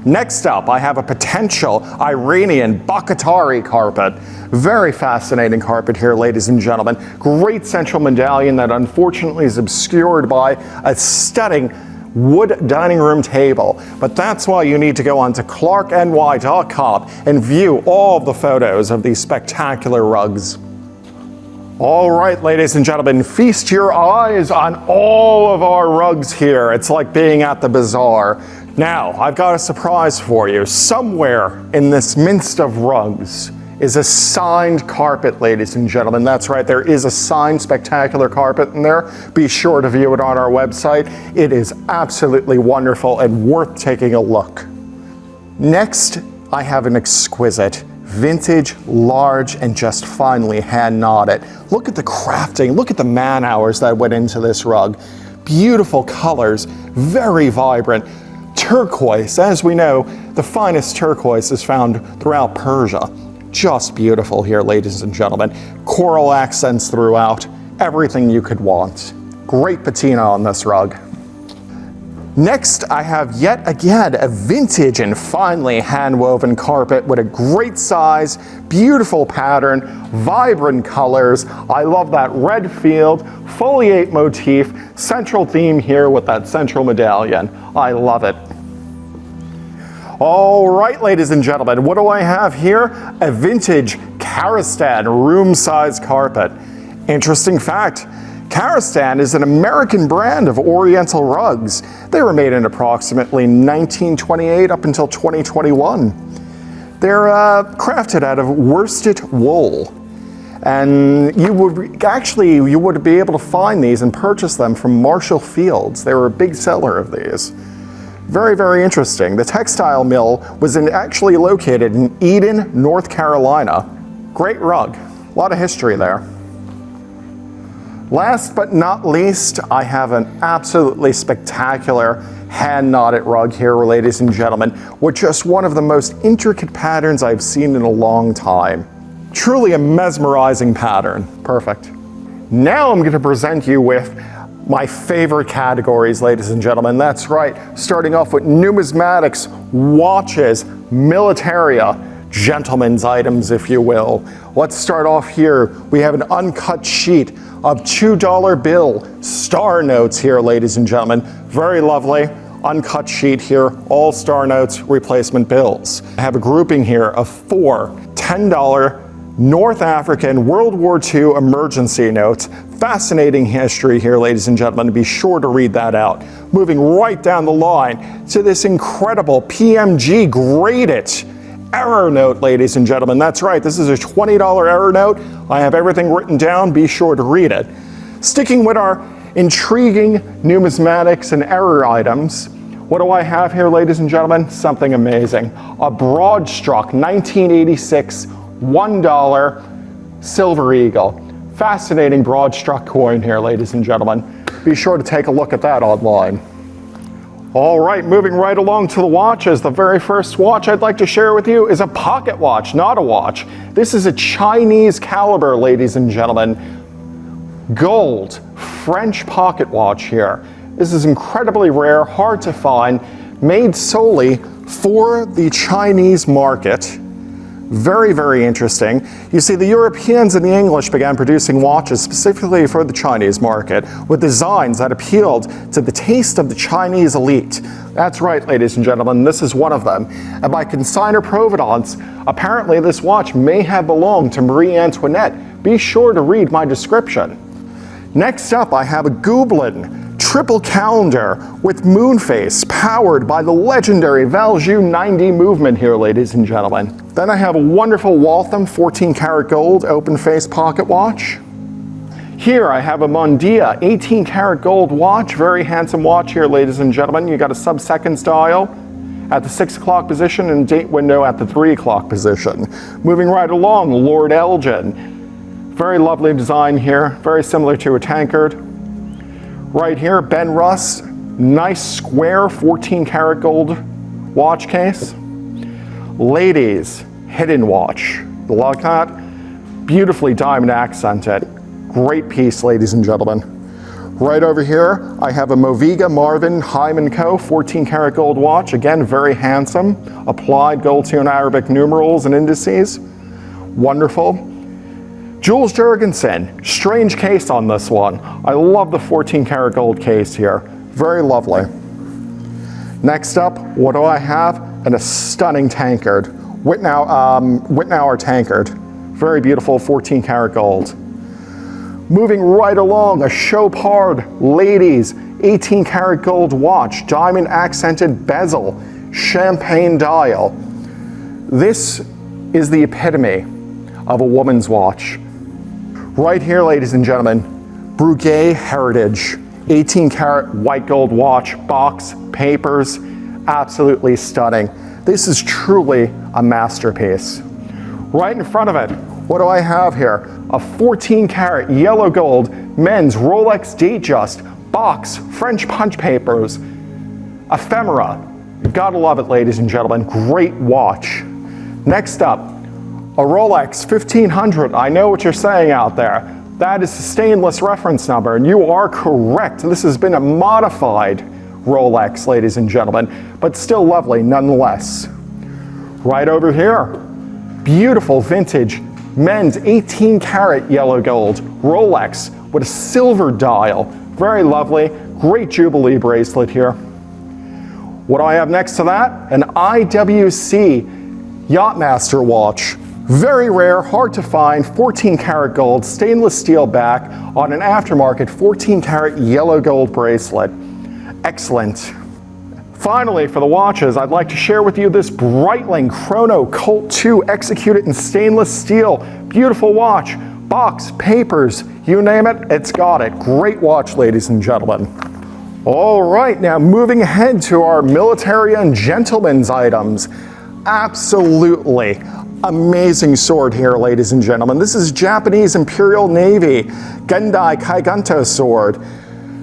S4: Next up, I have a potential Iranian Bakhtari carpet. Very fascinating carpet here, ladies and gentlemen. Great central medallion that unfortunately is obscured by a stunning wood dining room table. But that's why you need to go onto ClarkeNY.com and view all of the photos of these spectacular rugs. All right, ladies and gentlemen, feast your eyes on all of our rugs here. It's like being at the bazaar. Now, I've got a surprise for you. Somewhere in this midst of rugs is a signed carpet, ladies and gentlemen. That's right, there is a signed spectacular carpet in there. Be sure to view it on our website. It is absolutely wonderful and worth taking a look. Next, I have an exquisite, vintage, large, and just finely hand-knotted. Look at the crafting, look at the man hours that went into this rug. Beautiful colors, very vibrant. Turquoise, as we know, the finest turquoise is found throughout Persia. Just beautiful here, ladies and gentlemen. Coral accents throughout, everything you could want. Great patina on this rug. Next, I have yet again a vintage and finely hand-woven carpet with a great size, beautiful pattern, vibrant colors. I love that red field, foliate motif, central theme here with that central medallion. I love it. All right, ladies and gentlemen, what do I have here? A vintage Karistan room-size carpet. Interesting fact, Karistan is an American brand of Oriental rugs. They were made in approximately 1928 up until 2021. They're crafted out of worsted wool. And you would be able to find these and purchase them from Marshall Fields. They were a big seller of these. Very, very interesting. The textile mill was actually located in Eden, North Carolina. Great rug. A lot of history there. Last but not least, I have an absolutely spectacular hand-knotted rug here, ladies and gentlemen, with just one of the most intricate patterns I've seen in a long time. Truly a mesmerizing pattern. Perfect. Now I'm going to present you with my favorite categories, ladies and gentlemen. That's right, starting off with numismatics, watches, militaria, gentlemen's items, if you will. Let's start off here. We have an uncut sheet of $2 bill star notes here, ladies and gentlemen. Very lovely. Uncut sheet here, all star notes, replacement bills. I have a grouping here of 4 $10 North African World War II emergency notes. Fascinating history here, ladies and gentlemen. Be sure to read that out. Moving right down the line to this incredible PMG graded error note, ladies and gentlemen. That's right, this is a $20 error note. I have everything written down. Be sure to read it. Sticking with our intriguing numismatics and error items, what do I have here, ladies and gentlemen? Something amazing. A broad-struck 1986 $1 silver eagle. Fascinating broad-struck coin here, ladies and gentlemen. Be sure to take a look at that online. All right, moving right along to the watches. The very first watch I'd like to share with you is a pocket watch, not a watch. This is a Chinese caliber, ladies and gentlemen. Gold, French pocket watch here. This is incredibly rare, hard to find, made solely for the Chinese market. Very, very interesting. You see, the Europeans and the English began producing watches specifically for the Chinese market with designs that appealed to the taste of the Chinese elite. That's right, ladies and gentlemen, this is one of them. And by consignor provenance, apparently this watch may have belonged to Marie Antoinette. Be sure to read my description. Next up, I have a Goublin triple calendar with moon face powered by the legendary Valjoux 90 movement here, ladies and gentlemen. Then I have a wonderful Waltham 14 karat gold open face pocket watch. Here I have a Mondia 18 karat gold watch, very handsome watch here, ladies and gentlemen. You got a sub-seconds dial at the 6 o'clock position and date window at the 3 o'clock position. Moving right along, Lord Elgin. Very lovely design here, very similar to a tankard. Right here, Ben Russ, nice square 14 karat gold watch case. Ladies, hidden watch. Look at that, beautifully diamond accented. Great piece, ladies and gentlemen. Right over here, I have a Moviga Marvin Hyman Co. 14 karat gold watch. Again, very handsome. Applied gold tone Arabic numerals and indices. Wonderful. Jules Jurgensen, strange case on this one. I love the 14 karat gold case here. Very lovely. Next up, what do I have? And a stunning tankard. Wittenauer tankard. Very beautiful 14 karat gold. Moving right along, a Chopard ladies 18 karat gold watch, diamond accented bezel, champagne dial. This is the epitome of a woman's watch. Right here, ladies and gentlemen, Breguet Heritage, 18 karat white gold watch, box, papers, absolutely stunning. This is truly a masterpiece. Right in front of it, what do I have here? A 14 karat yellow gold men's Rolex Datejust, box, French punch papers, ephemera. You've got to love it, ladies and gentlemen. Great watch. Next up, a Rolex 1500. I know what you're saying out there. That is the stainless reference number, and you are correct. This has been a modified Rolex, ladies and gentlemen, but still lovely nonetheless. Right over here, beautiful vintage men's 18 karat yellow gold Rolex with a silver dial. Very lovely, great Jubilee bracelet here. What do I have next to that? An IWC Yachtmaster watch. Very rare, hard to find, 14 karat gold, stainless steel back on an aftermarket 14 karat yellow gold bracelet. Excellent. Finally, for the watches, I'd like to share with you this Breitling Chrono Colt 2 executed in stainless steel. Beautiful watch, box, papers, you name it, it's got it. Great watch, ladies and gentlemen. All right, now moving ahead to our military and gentlemen's items. Absolutely amazing sword here, ladies and gentlemen. This is Japanese Imperial Navy Gendai Kaiganto sword.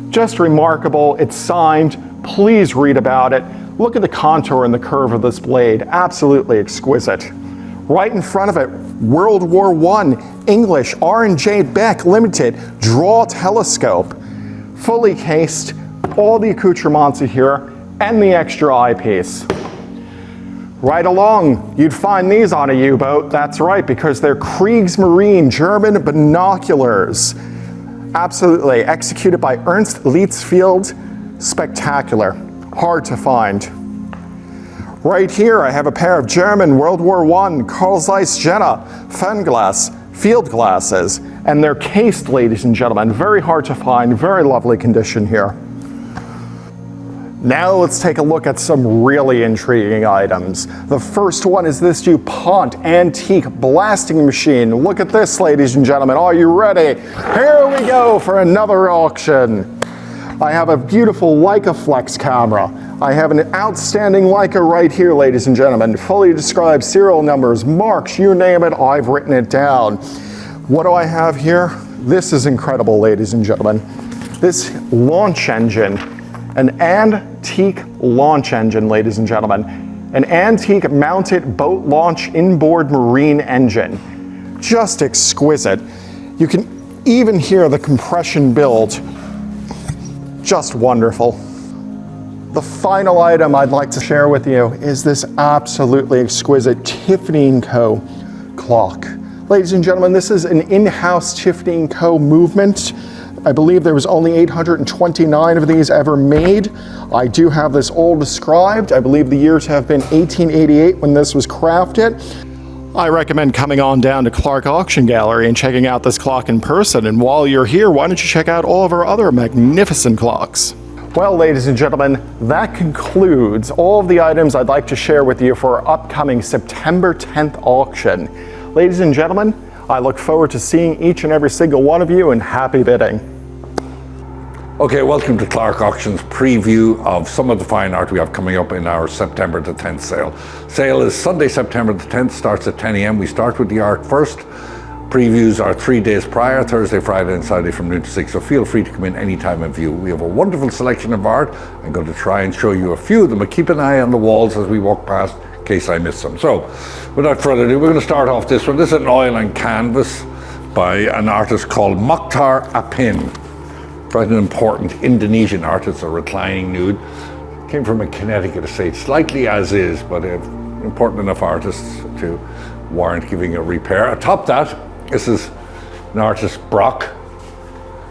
S4: Just remarkable, it's signed. Please read about it. Look at the contour and the curve of this blade. Absolutely exquisite. Right in front of it, World War I English R&J Beck Limited draw telescope. Fully cased, all the accoutrements are here, and the extra eyepiece. Right along, you'd find these on a U-boat. That's right, because they're Kriegsmarine German binoculars. Absolutely, executed by Ernst Lietzfield. Spectacular, hard to find. Right here, I have a pair of German World War I Carl Zeiss Jena Fernglas field glasses, and they're cased, ladies and gentlemen. Very hard to find, very lovely condition here. Now let's take a look at some really intriguing items. The first one is this DuPont antique blasting machine. Look at this, ladies and gentlemen. Are you ready? Here we go for another auction. I have a beautiful Leica Flex camera. I have an outstanding Leica right here, ladies and gentlemen. Fully described serial numbers, marks, you name it, I've written it down. What do I have here? This is incredible, ladies and gentlemen. This launch engine, an antique launch engine, ladies and gentlemen. An antique mounted boat launch inboard marine engine. Just exquisite. You can even hear the compression build. Just wonderful. The final item I'd like to share with you is this absolutely exquisite Tiffany & Co. clock. Ladies and gentlemen, this is an in-house Tiffany & Co. movement. I believe there was only 829 of these ever made. I do have this all described. I believe the years have been 1888 when this was crafted. I recommend coming on down to Clarke Auction Gallery and checking out this clock in person. And while you're here, why don't you check out all of our other magnificent clocks? Well, ladies and gentlemen, that concludes all of the items I'd like to share with you for our upcoming September 10th auction. Ladies and gentlemen, I look forward to seeing each and every single one of you, and happy bidding.
S2: Okay, welcome to Clarke Auction's preview of some of the fine art we have coming up in our September the 10th sale. Sale is Sunday, September the 10th, starts at 10 a.m. We start with the art first. Previews are 3 days prior, Thursday, Friday and Saturday from noon to 6, so feel free to come in any time and view. We have a wonderful selection of art. I'm going to try and show you a few of them, but keep an eye on the walls as we walk past in case I miss some. So, without further ado, we're going to start off this one. This is an oil and canvas by an artist called Mokhtar Apin. Quite an important Indonesian artist, a reclining nude. Came from a Connecticut estate, slightly as is, but an important enough artist to warrant giving a repair. Atop that, this is an artist, Brock.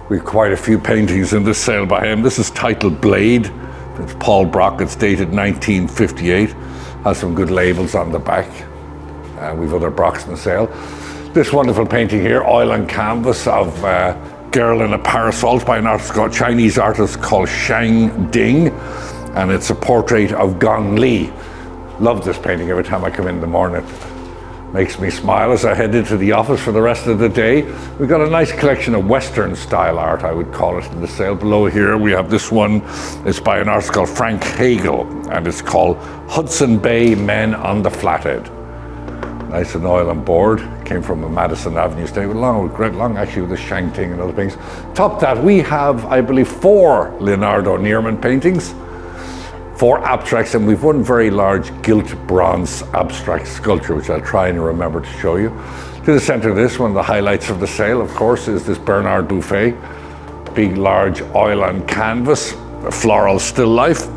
S2: We've quite a few paintings in this sale by him. This is titled Blade. It's Paul Brock. It's dated 1958. Has some good labels on the back. We've other Brocks in the sale. This wonderful painting here, oil and canvas of Girl in a Parasol by an Chinese artist called Shang Ding, and it's a portrait of Gong Li. Love this painting every time I come in the morning. It makes me smile as I head into the office for the rest of the day. We've got a nice collection of Western style art, I would call it, in the sale. Below here we have this one. It's by an artist called Frank Hagel, and it's called Hudson Bay Men on the Flathead. Nice and oil on board. Came from a Madison Avenue estate with long actually with the Shang Ting and other things. Top that we have, I believe, 4 Leonardo Nierman paintings, 4 abstracts, and we've one very large gilt bronze abstract sculpture, which I'll try and remember to show you. To the center of this, one of the highlights of the sale, of course, is this Bernard Buffet. Big, large oil on canvas. a floral still life.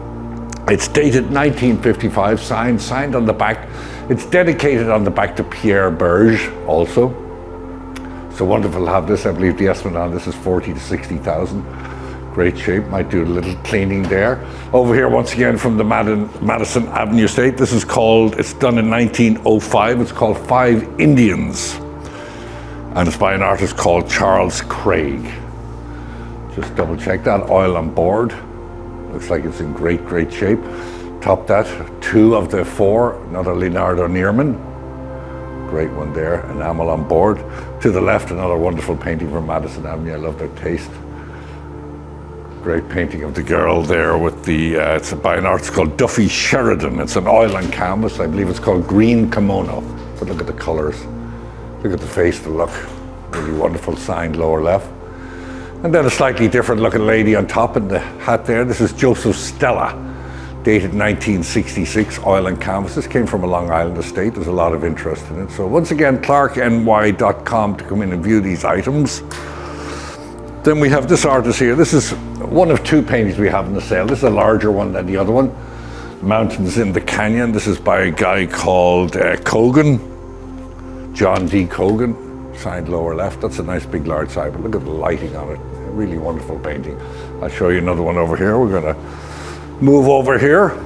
S2: It's dated 1955, signed on the back. It's dedicated on the back to Pierre Berge also. So wonderful to have this. I believe the estimate on this is 40 to 60,000. Great shape, might do a little cleaning there. Over here, once again, from the Madison Avenue estate. This is called, it's done in 1905. It's called Five Indians. And it's by an artist called Charles Craig. Just double check that, oil on board. Looks like it's in great, great shape. Top that, 2 of the 4, another Leonardo Nierman. Great one there, enamel on board. To the left, another wonderful painting from Madison Avenue. I love their taste. Great painting of the girl there with the, it's by an artist called Duffy Sheridan. It's an oil on canvas. I believe it's called Green Kimono. But look at the colors. Look at the face, the look. Really wonderful, signed lower left. And then a slightly different looking lady on top in the hat there. This is Joseph Stella, dated 1966, oil and canvas. This came from a Long Island estate. There's a lot of interest in it. So once again, clarkeny.com to come in and view these items. Then we have this artist here. This is one of 2 paintings we have in the sale. This is a larger one than the other one. Mountains in the Canyon. This is by a guy called Cogan, John D. Cogan, signed lower left. That's a nice big large size, but look at the lighting on it. A really wonderful painting. I'll show you another one over here. We're gonna move over here.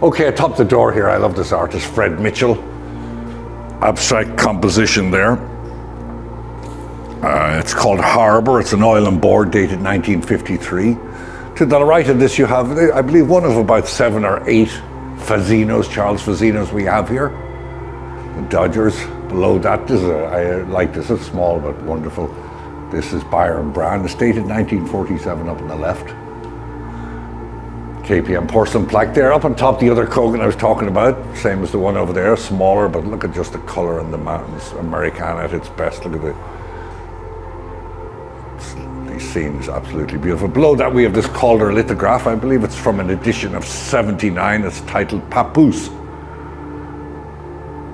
S2: Okay, atop the door here, I love this artist, Fred Mitchell. Abstract composition there. It's called Harbor. It's an oil and board dated 1953. To the right of this you have, I believe, one of about 7 or 8 Fazinos, Charles Fazinos we have here. The Dodgers. Below that, this is I like this. It's small but wonderful. This is Byron Brand. It's dated 1947 up on the left. KPM porcelain plaque there. Up on top, the other Cogan I was talking about. Same as the one over there, smaller, but look at just the color in the mountains. Americana at its best. Look at these scenes, absolutely beautiful. Below that, we have this Calder lithograph. I believe it's from an edition of '79. It's titled Papoose.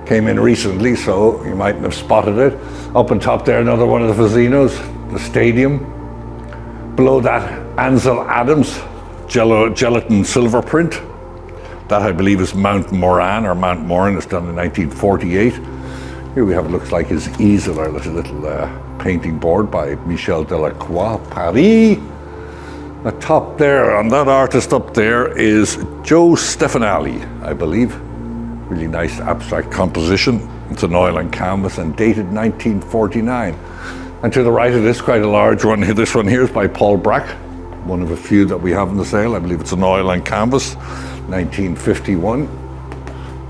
S2: Came in recently, so you mightn't have spotted it. Up on top there, another one of the Fazinos, the Stadium. Below that, Ansel Adams, gelatin silver print. That, I believe, is Mount Moran or Mount Moran. It's done in 1948. Here we have, it looks like his easel, or little painting board by Michel Delacroix, Paris. The top there, on that artist up there, is Joe Stefanelli, I believe. Really nice abstract composition. It's an oil and canvas and dated 1949. And to the right of this, quite a large one. This one here is by Paul Brack, one of a few that we have in the sale. I believe it's an oil and canvas, 1951.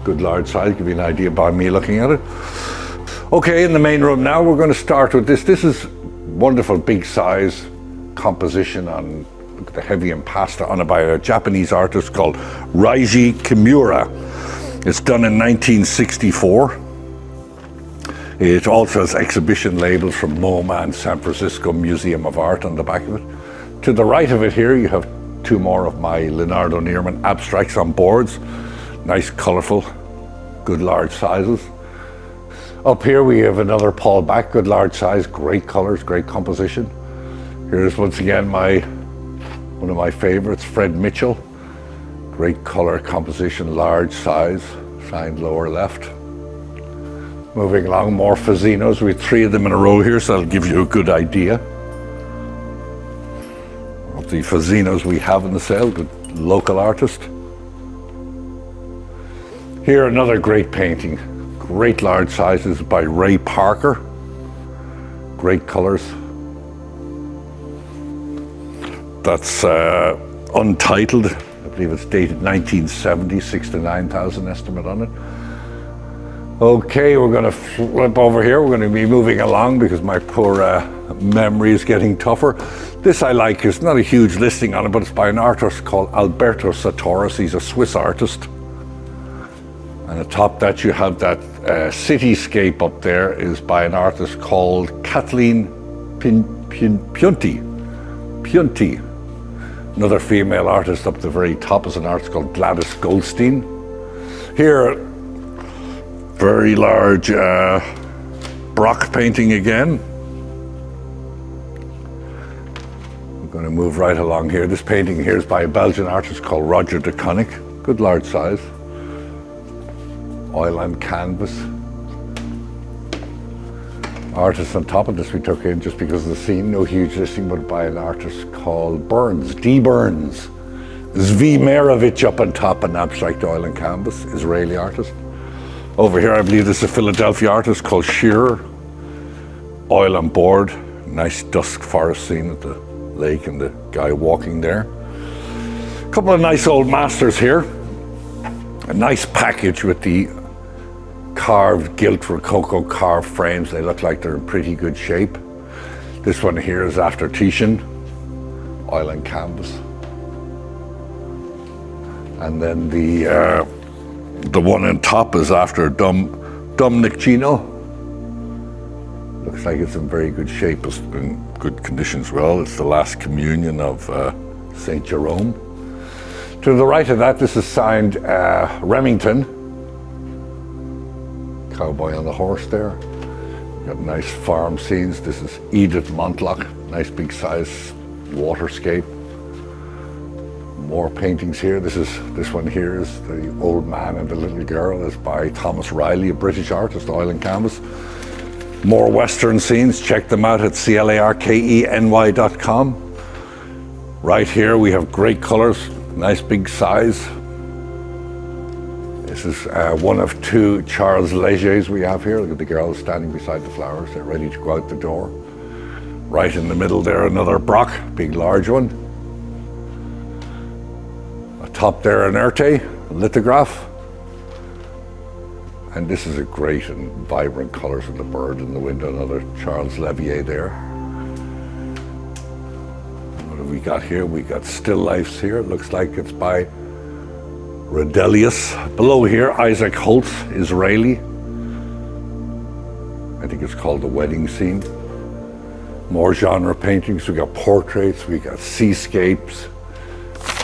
S2: Good large size, give you an idea by me looking at it. Okay, in the main room now, we're going to start with this. This is wonderful big size composition on, look at the heavy impasta on it by a Japanese artist called Reiji Kimura. It's done in 1964. It also has exhibition labels from MoMA and San Francisco Museum of Art on the back of it. To the right of it here, you have 2 more of my Leonardo Nierman abstracts on boards. Nice, colorful, good large sizes. Up here we have another Paul Back, good large size, great colors, great composition. Here's once again one of my favorites, Fred Mitchell. Great color composition, large size, signed lower left. Moving along, more Fazinos. We have 3 of them in a row here, so that'll give you a good idea of the Fazinos we have in the sale, good local artist. Here, another great painting, great large sizes by Ray Parker. Great colors. That's untitled. I believe it's dated 1970, 6,000 to 9,000 estimate on it. Okay, we're going to flip over here. We're going to be moving along because my poor memory is getting tougher. This I like. There's not a huge listing on it, but it's by an artist called Alberto Sartoris. He's a Swiss artist. And atop that you have that cityscape up there is by an artist called Kathleen Piunti. Another female artist up the very top is an artist called Gladys Goldstein. Here, very large Brock painting again. We're going going to move right along here. This painting here is by a Belgian artist called Roger de Connick. Good large size. Oil on canvas. Artist on top of this we took in just because of the scene. No huge listing, but by an artist called Burns, D. Burns. Zvi Merovich up on top, an abstract oil and canvas, Israeli artist. Over here I believe this is a Philadelphia artist called Shearer. Oil on board. Nice dusk forest scene at the lake and the guy walking there. A couple of nice old masters here. A nice package with the carved gilt rococo carved frames. They look like they're in pretty good shape. This one here is after Titian, oil and canvas. And then the one on top is after Domnicino. Looks like it's in very good shape, it's in good condition as well. It's the Last Communion of St. Jerome. To the right of that, this is signed Remington. Cowboy on the horse there. Got nice farm scenes. This is Edith Montlock. Nice big size waterscape. More paintings here. This one here is The Old Man and the Little Girl. Is by Thomas Riley, a British artist, oil and canvas. More Western scenes, check them out at clarkeny.com. Right here we have great colors, nice big size. This is one of two Charles Legers we have here. Look at the girls standing beside the flowers, they're ready to go out the door. Right in the middle there, another Brock, big large one. Atop there, an Erte, a lithograph. And this is a great and vibrant colors of the bird in the window, another Charles Levier there. What have we got here? We got still lifes here. It looks like it's by Rodelius. Below here, Isaac Holtz, Israeli. I think it's called The Wedding Scene. More genre paintings. We got portraits, we got seascapes.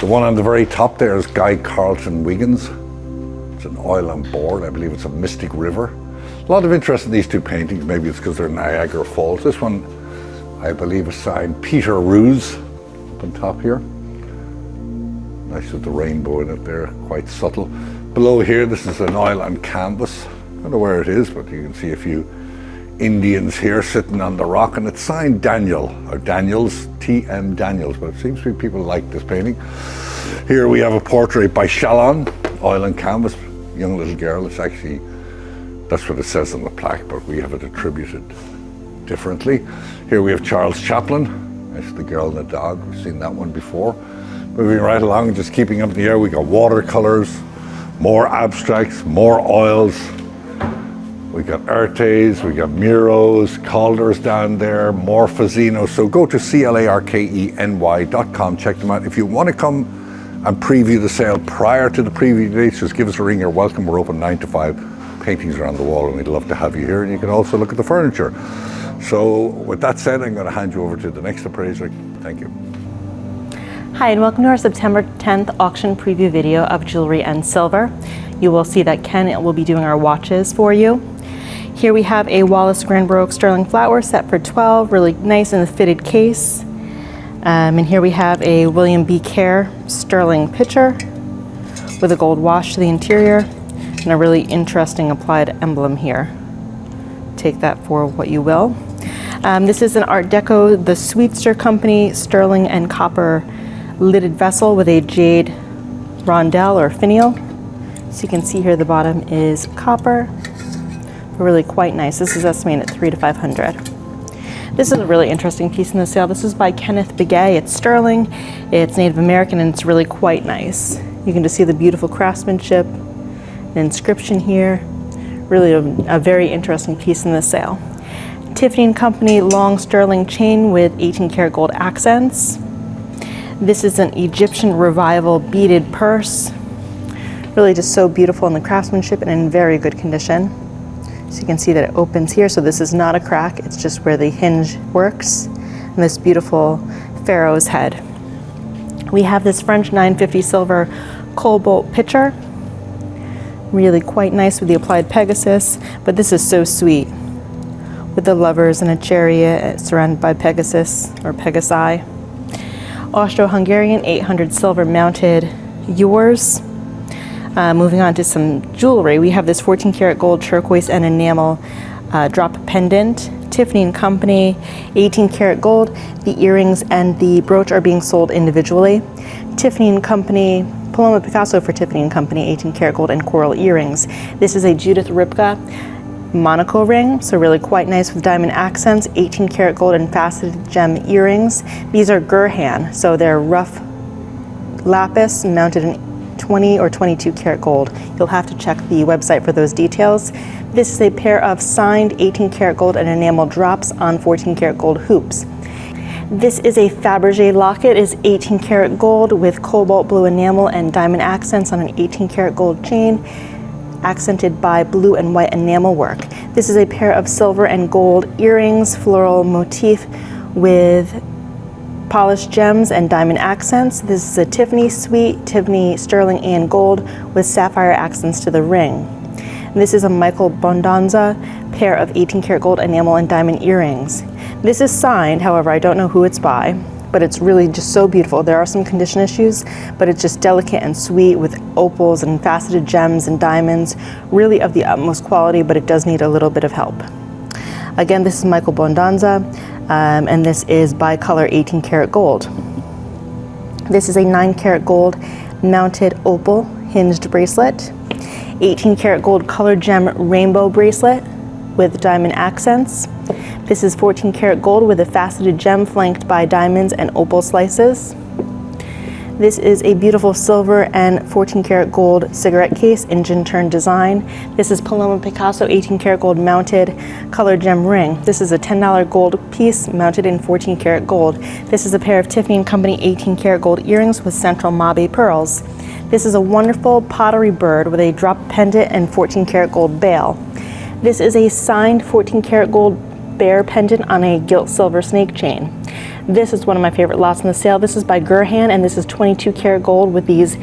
S2: The one on the very top there is Guy Carlton Wiggins. It's an oil on board. I believe it's a Mystic River. A lot of interest in these two paintings. Maybe it's because they're Niagara Falls. This one, I believe, is signed Peter Roos up on top here. Nice with the rainbow in it there, quite subtle. Below here, this is an oil on canvas. I don't know where it is, but you can see a few Indians here sitting on the rock, and it's signed Daniel, or Daniels, T.M. Daniels, but it seems to be people like this painting. Here we have a portrait by Chalon, oil and canvas, young little girl. It's actually, that's what it says on the plaque, but we have it attributed differently. Here we have Charles Chaplin. That's the girl and the dog. We've seen that one before. Moving right along, just keeping up in the air, we got watercolors, more abstracts, more oils. We got Artes, we got Muros, Calders down there, more Fazzino. So go to clarkeny.com, check them out. If you want to come and preview the sale prior to the preview dates, just give us a ring. You're welcome. We're open 9 to 5. Paintings around the wall, and we'd love to have you here. And you can also look at the furniture. So with that said, I'm going to hand you over to the next appraiser. Thank you.
S3: Hi, and welcome to our September 10th auction preview video of jewelry and silver. You will see that Ken will be doing our watches for you. Here we have a Wallace Grand Baroque sterling flatware set for $12, really nice in the fitted case. And here we have a William B. Kerr sterling pitcher with a gold wash to the interior and a really interesting applied emblem here. Take that for what you will. This is an Art Deco, the Sweetster Company sterling and copper lidded vessel with a jade rondelle or finial. So you can see here the bottom is copper. Really quite nice. This is estimated at $300 to $500. This is a really interesting piece in the sale. This is by Kenneth Begay. It's sterling, it's Native American, and it's really quite nice. You can just see the beautiful craftsmanship, an inscription here. Really a very interesting piece in the sale. Tiffany & Company long sterling chain with 18 karat gold accents. This is an Egyptian revival beaded purse. Really just so beautiful in the craftsmanship and in very good condition. So you can see that it opens here, so this is not a crack, it's just where the hinge works. And this beautiful pharaoh's head. We have this French 950 silver cobalt pitcher. Really quite nice with the applied Pegasus, but this is so sweet. With the lovers and a chariot surrounded by Pegasus or Pegasi. Austro-Hungarian 800 silver mounted yours. Moving on to some jewelry, we have this 14 karat gold turquoise and enamel drop pendant, Tiffany & Company, 18 karat gold. The earrings and the brooch are being sold individually. Tiffany & Company, Paloma Picasso for Tiffany & Company, 18 karat gold and coral earrings. This is a Judith Ripka Monaco ring, so really quite nice with diamond accents, 18 karat gold and faceted gem earrings. These are Gurhan, so they're rough lapis mounted in 20 or 22 karat gold. You'll have to check the website for those details. This is a pair of signed 18 karat gold and enamel drops on 14 karat gold hoops. This is a Fabergé locket, is 18 karat gold with cobalt blue enamel and diamond accents on an 18 karat gold chain, accented by blue and white enamel work. This is a pair of silver and gold earrings, floral motif with polished gems and diamond accents. This is a Tiffany suite, Tiffany sterling and gold with sapphire accents to the ring. This is a Michael Bondanza pair of 18 karat gold enamel and diamond earrings. This is signed, however, I don't know who it's by, but it's really just so beautiful. There are some condition issues, but it's just delicate and sweet with opals and faceted gems and diamonds, really of the utmost quality, but it does need a little bit of help. Again, this is Michael Bondanza, and this is bicolor 18 karat gold. This is a 9 karat gold mounted opal hinged bracelet, 18 karat gold colored gem rainbow bracelet with diamond accents. This is 14 karat gold with a faceted gem flanked by diamonds and opal slices. This is a beautiful silver and 14 karat gold cigarette case in gin turn design. This is Paloma Picasso 18 karat gold mounted colored gem ring. This is a $10 gold piece mounted in 14 karat gold. This is a pair of Tiffany & Company 18 karat gold earrings with central mabe pearls. This is a wonderful pottery bird with a drop pendant and 14 karat gold bail. This is a signed 14 karat gold bear pendant on a gilt silver snake chain. This is one of my favorite lots in the sale. This is by Gurhan, and this is 22 karat gold with these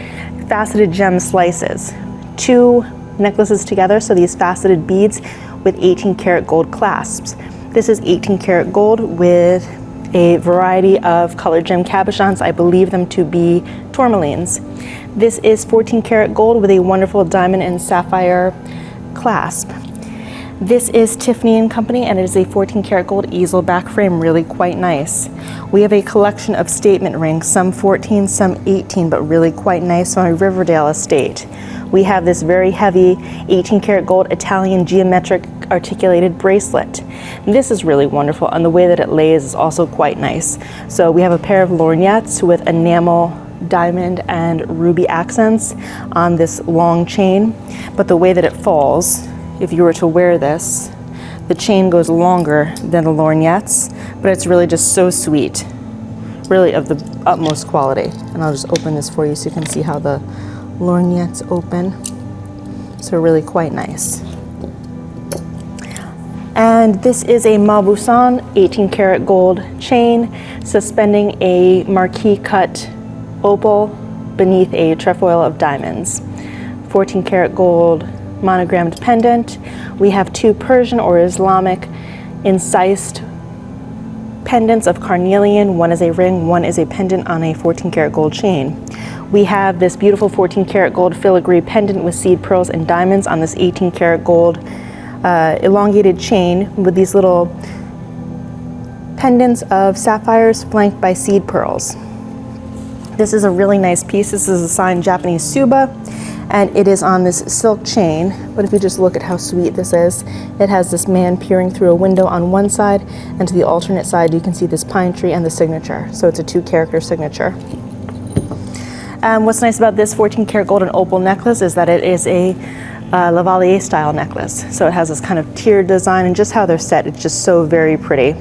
S3: faceted gem slices. 2 necklaces together, so these faceted beads with 18 karat gold clasps. This is 18 karat gold with a variety of colored gem cabochons. I believe them to be tourmalines. This is 14 karat gold with a wonderful diamond and sapphire clasp. This is Tiffany & Company, and it is a 14 karat gold easel back frame, really quite nice. We have a collection of statement rings, some 14, some 18, but really quite nice on a Riverdale estate. We have this very heavy 18 karat gold Italian geometric articulated bracelet. This is really wonderful, and the way that it lays is also quite nice. So we have a pair of lorgnettes with enamel, diamond, and ruby accents on this long chain, but the way that it falls, if you were to wear this, the chain goes longer than the lorgnettes, but it's really just so sweet, really of the utmost quality. And I'll just open this for you so you can see how the lorgnettes open. So really quite nice. And this is a Mauboussin 18 karat gold chain suspending a marquise cut opal beneath a trefoil of diamonds. 14 karat gold monogrammed pendant. We have 2 Persian or Islamic incised pendants of carnelian. One is a ring, one is a pendant on a 14 karat gold chain. We have this beautiful 14 karat gold filigree pendant with seed pearls and diamonds on this 18 karat gold elongated chain with these little pendants of sapphires flanked by seed pearls. This is a really nice piece. This is a signed Japanese Suba, and it is on this silk chain. But if you just look at how sweet this is, it has this man peering through a window on one side, and to the alternate side you can see this pine tree and the signature. So it's a 2-character signature. What's nice about this 14 karat gold and opal necklace is that it is a Lavalier style necklace. So it has this kind of tiered design, and just how they're set, it's just so very pretty.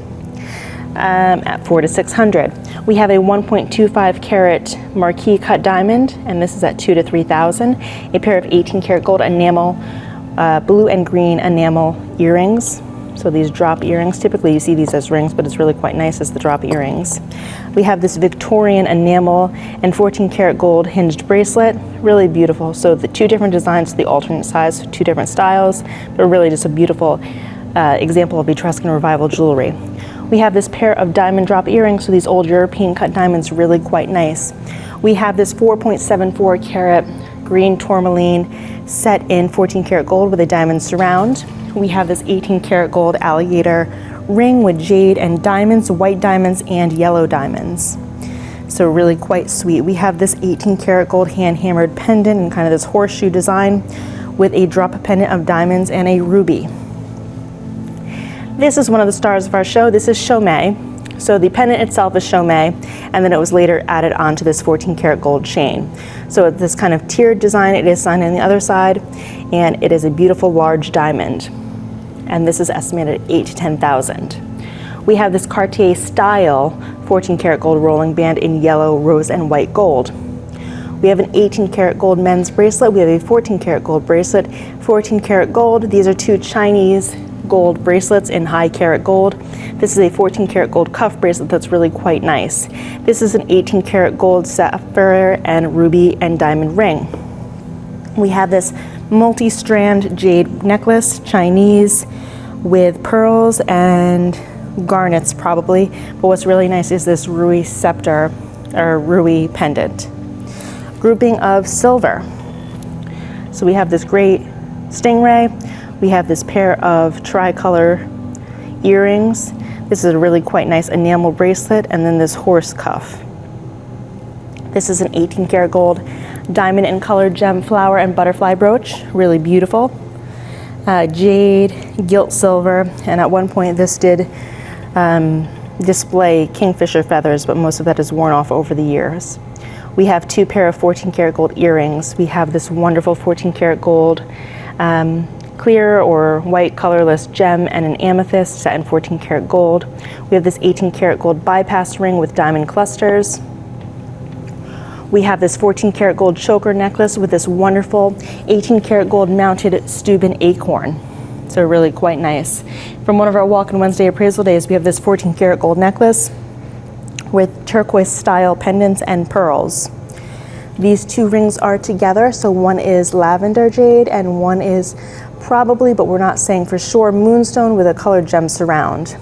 S3: At $400 to $600. We have a 1.25 carat marquise cut diamond, and this is at $2,000 to $3,000. A pair of 18 karat gold enamel, blue and green enamel earrings. So these drop earrings, typically you see these as rings, but it's really quite nice as the drop earrings. We have this Victorian enamel and 14 karat gold hinged bracelet, really beautiful. So the 2 different designs, the alternate size, 2 different styles, but really just a beautiful example of Etruscan revival jewelry. We have this pair of diamond drop earrings, so these old European cut diamonds, really quite nice. We have this 4.74 carat green tourmaline set in 14 karat gold with a diamond surround. We have this 18 karat gold alligator ring with jade and diamonds, white diamonds and yellow diamonds. So really quite sweet. We have this 18 karat gold hand hammered pendant and kind of this horseshoe design with a drop pendant of diamonds and a ruby. This is one of the stars of our show. This is Chaumet. So the pendant itself is Chaumet, and then it was later added onto this 14 karat gold chain. So it's this kind of tiered design. It is signed on the other side, and it is a beautiful large diamond. And this is estimated at 8,000 to 10,000. We have this Cartier style 14 karat gold rolling band in yellow, rose, and white gold. We have an 18 karat gold men's bracelet. We have a 14 karat gold bracelet, 14 karat gold. These are two Chinese gold bracelets in high carat gold. This is a 14 karat gold cuff bracelet that's really quite nice. This is an 18 karat gold sapphire and ruby and diamond ring. We have this multi-strand jade necklace, Chinese, with pearls and garnets probably, but what's really nice is this Rui scepter or Rui pendant. Grouping of silver. So we have this great stingray. We have this pair of tricolor earrings. This is a really quite nice enamel bracelet, and then this horse cuff. This is an 18 karat gold diamond and colored gem flower and butterfly brooch, really beautiful. Jade, gilt silver, and at one point this did display kingfisher feathers, but most of that is worn off over the years. We have two pair of 14 karat gold earrings. We have this wonderful 14 karat gold clear or white colorless gem and an amethyst set in 14 karat gold. We have this 18 karat gold bypass ring with diamond clusters. We have this 14 karat gold choker necklace with this wonderful 18 karat gold mounted Steuben acorn. So really quite nice. From one of our Walk-in Wednesday appraisal days, we have this 14 karat gold necklace with turquoise style pendants and pearls. These two rings are together, so one is lavender jade and one is probably, but we're not saying for sure, moonstone with a colored gem surround.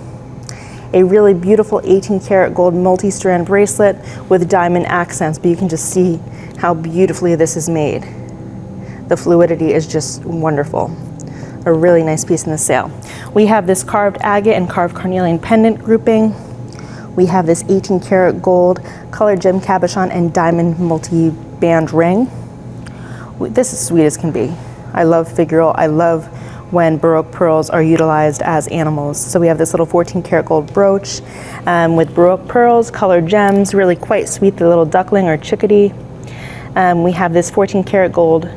S3: A really beautiful 18 karat gold multi-strand bracelet with diamond accents, but you can just see how beautifully this is made. The fluidity is just wonderful. A really nice piece in the sale. We have this carved agate and carved carnelian pendant grouping. We have this 18 karat gold colored gem cabochon and diamond multi-band ring. This is sweet as can be. I love figural. I love when Baroque pearls are utilized as animals. So we have this little 14 karat gold brooch with Baroque pearls, colored gems, really quite sweet, the little duckling or chickadee. We have this 14 karat gold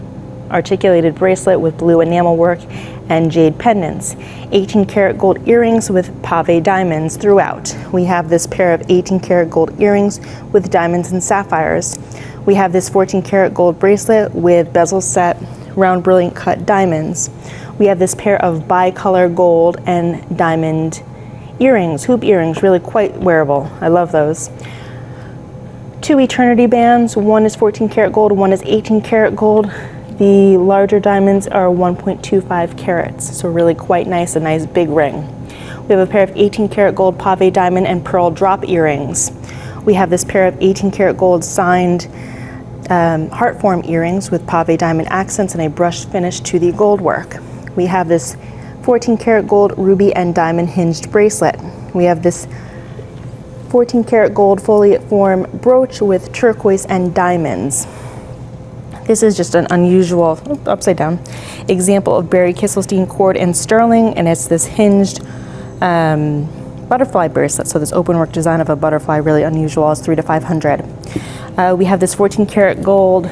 S3: articulated bracelet with blue enamel work and jade pendants. 18 karat gold earrings with pave diamonds throughout. We have this pair of 18 karat gold earrings with diamonds and sapphires. We have this 14 karat gold bracelet with bezel set, round brilliant cut diamonds. We have this pair of bicolor gold and diamond earrings, hoop earrings, really quite wearable. I love those. Two eternity bands, one is 14 karat gold, one is 18 karat gold. The larger diamonds are 1.25 carats, so really quite nice, a nice big ring. We have a pair of 18 karat gold pave diamond and pearl drop earrings. We have this pair of 18 karat gold signed heart form earrings with pave diamond accents and a brushed finish to the gold work. We have this 14 karat gold ruby and diamond hinged bracelet. We have this 14 karat gold foliate form brooch with turquoise and diamonds. This is just an unusual, upside down, example of Barry Kisselstein cord and sterling, and it's this hinged butterfly bracelet. So this open work design of a butterfly, really unusual, is 300 to 500. We have this 14 karat gold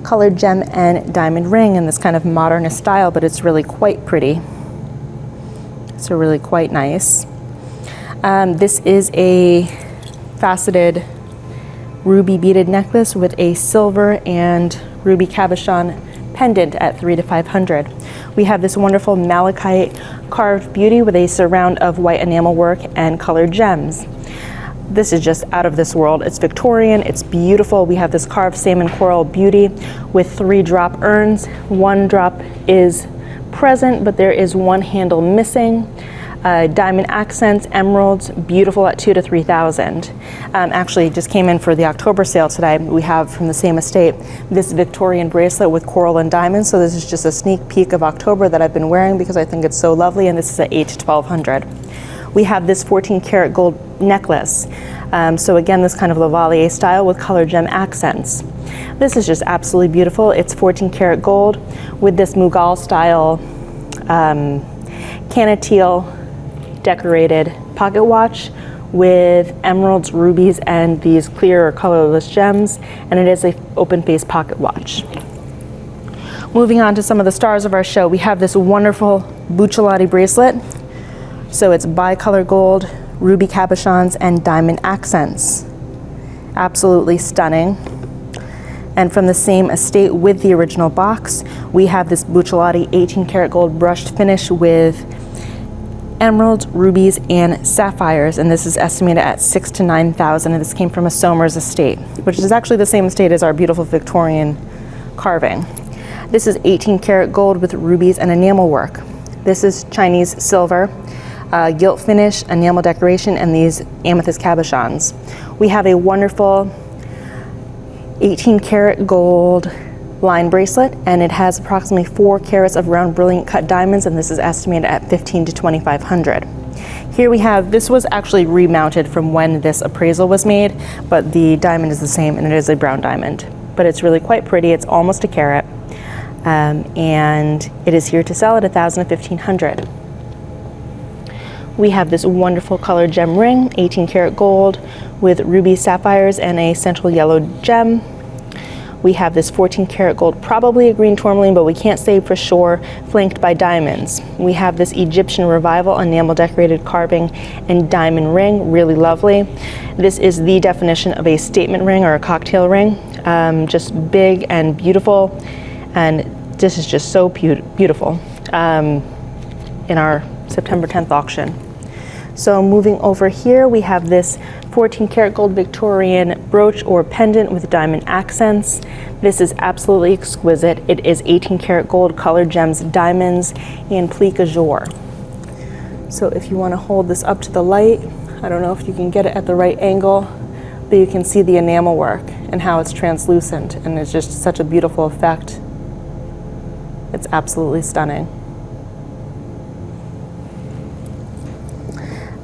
S3: colored gem and diamond ring in this kind of modernist style, but it's really quite pretty. So really quite nice. This is a faceted ruby beaded necklace with a silver and ruby cabochon pendant at 300 to 500. We have this wonderful malachite carved beauty with a surround of white enamel work and colored gems. This is just out of this world. It's Victorian, it's beautiful. We have this carved salmon coral beauty with 3 drop urns. 1 drop is present, but there is 1 handle missing. Diamond accents, emeralds, beautiful at 2,000 to 3,000. Actually, just came in for the October sale today. We have from the same estate this Victorian bracelet with coral and diamonds. So this is just a sneak peek of October that I've been wearing because I think it's so lovely, and this is at 8 to 1,200. We have this 14 karat gold necklace. So again, this kind of Lavalier style with color gem accents. This is just absolutely beautiful. It's 14 karat gold with this Mughal style canateel decorated pocket watch with emeralds, rubies, and these clear or colorless gems, and it is an open face pocket watch. Moving on to some of the stars of our show, we have this wonderful Buccellati bracelet. So it's bicolor gold, ruby cabochons, and diamond accents. Absolutely stunning. And from the same estate with the original box, we have this Buccellati 18 karat gold brushed finish with emeralds, rubies, and sapphires, and this is estimated at 6,000 to 9,000, and this came from a Somers estate, which is actually the same estate as our beautiful Victorian carving. This is 18 karat gold with rubies and enamel work. This is Chinese silver, gilt finish, enamel decoration, and these amethyst cabochons. We have a wonderful 18 karat gold line bracelet, and it has approximately 4 carats of round brilliant cut diamonds, and this is estimated at 15,000 to 2,500. Here we have, this was actually remounted from when this appraisal was made, but the diamond is the same, and it is a brown diamond. But it's really quite pretty. It's almost a carat, and it is here to sell at 1,000 to 1,500. We have this wonderful colored gem ring, 18 karat gold with ruby sapphires and a central yellow gem. We have this 14 karat gold, probably a green tourmaline, but we can't say for sure, flanked by diamonds. We have this Egyptian revival enamel decorated carving and diamond ring, really lovely. This is the definition of a statement ring or a cocktail ring, just big and beautiful, and this is just so beautiful in our September 10th auction. So moving over here, we have this 14 karat gold Victorian brooch or pendant with diamond accents. This is absolutely exquisite. It is 18 karat gold, colored gems, diamonds, and plique azure. So if you want to hold this up to the light, I don't know if you can get it at the right angle, but you can see the enamel work and how it's translucent, and it's just such a beautiful effect. It's absolutely stunning.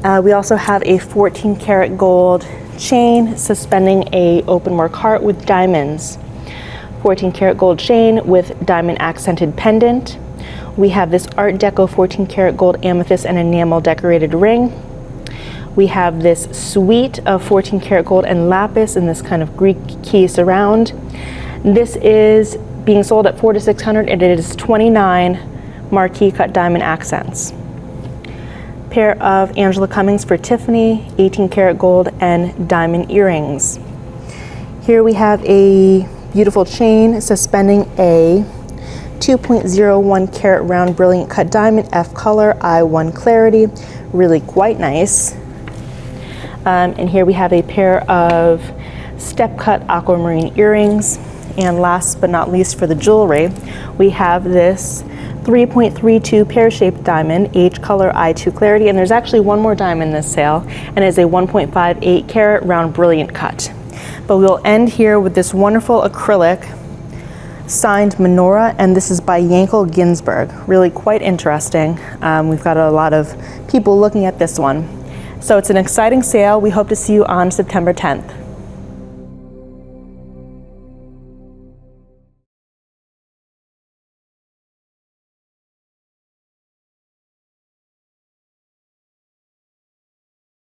S3: We also have a 14 karat gold chain suspending a open work heart with diamonds. 14 karat gold chain with diamond accented pendant. We have this Art Deco 14 karat gold amethyst and enamel decorated ring. We have this suite of 14 karat gold and lapis in this kind of Greek key surround. This is being sold at 400 to 600, and it is 29 marquee cut diamond accents. Pair of Angela Cummings for Tiffany, 18 karat gold and diamond earrings. Here we have a beautiful chain suspending a 2.01 karat round brilliant cut diamond, F color, I1 clarity, really quite nice. And here we have a pair of step cut aquamarine earrings. And last but not least for the jewelry, we have this 3.32 pear-shaped diamond, H color, I2 clarity, and there's actually one more diamond in this sale, and it's a 1.58 karat round brilliant cut. But we'll end here with this wonderful acrylic signed menorah, and this is by Yankel Ginsberg. Really quite interesting. We've got a lot of people looking at this one. So it's an exciting sale. We hope to see you on September 10th.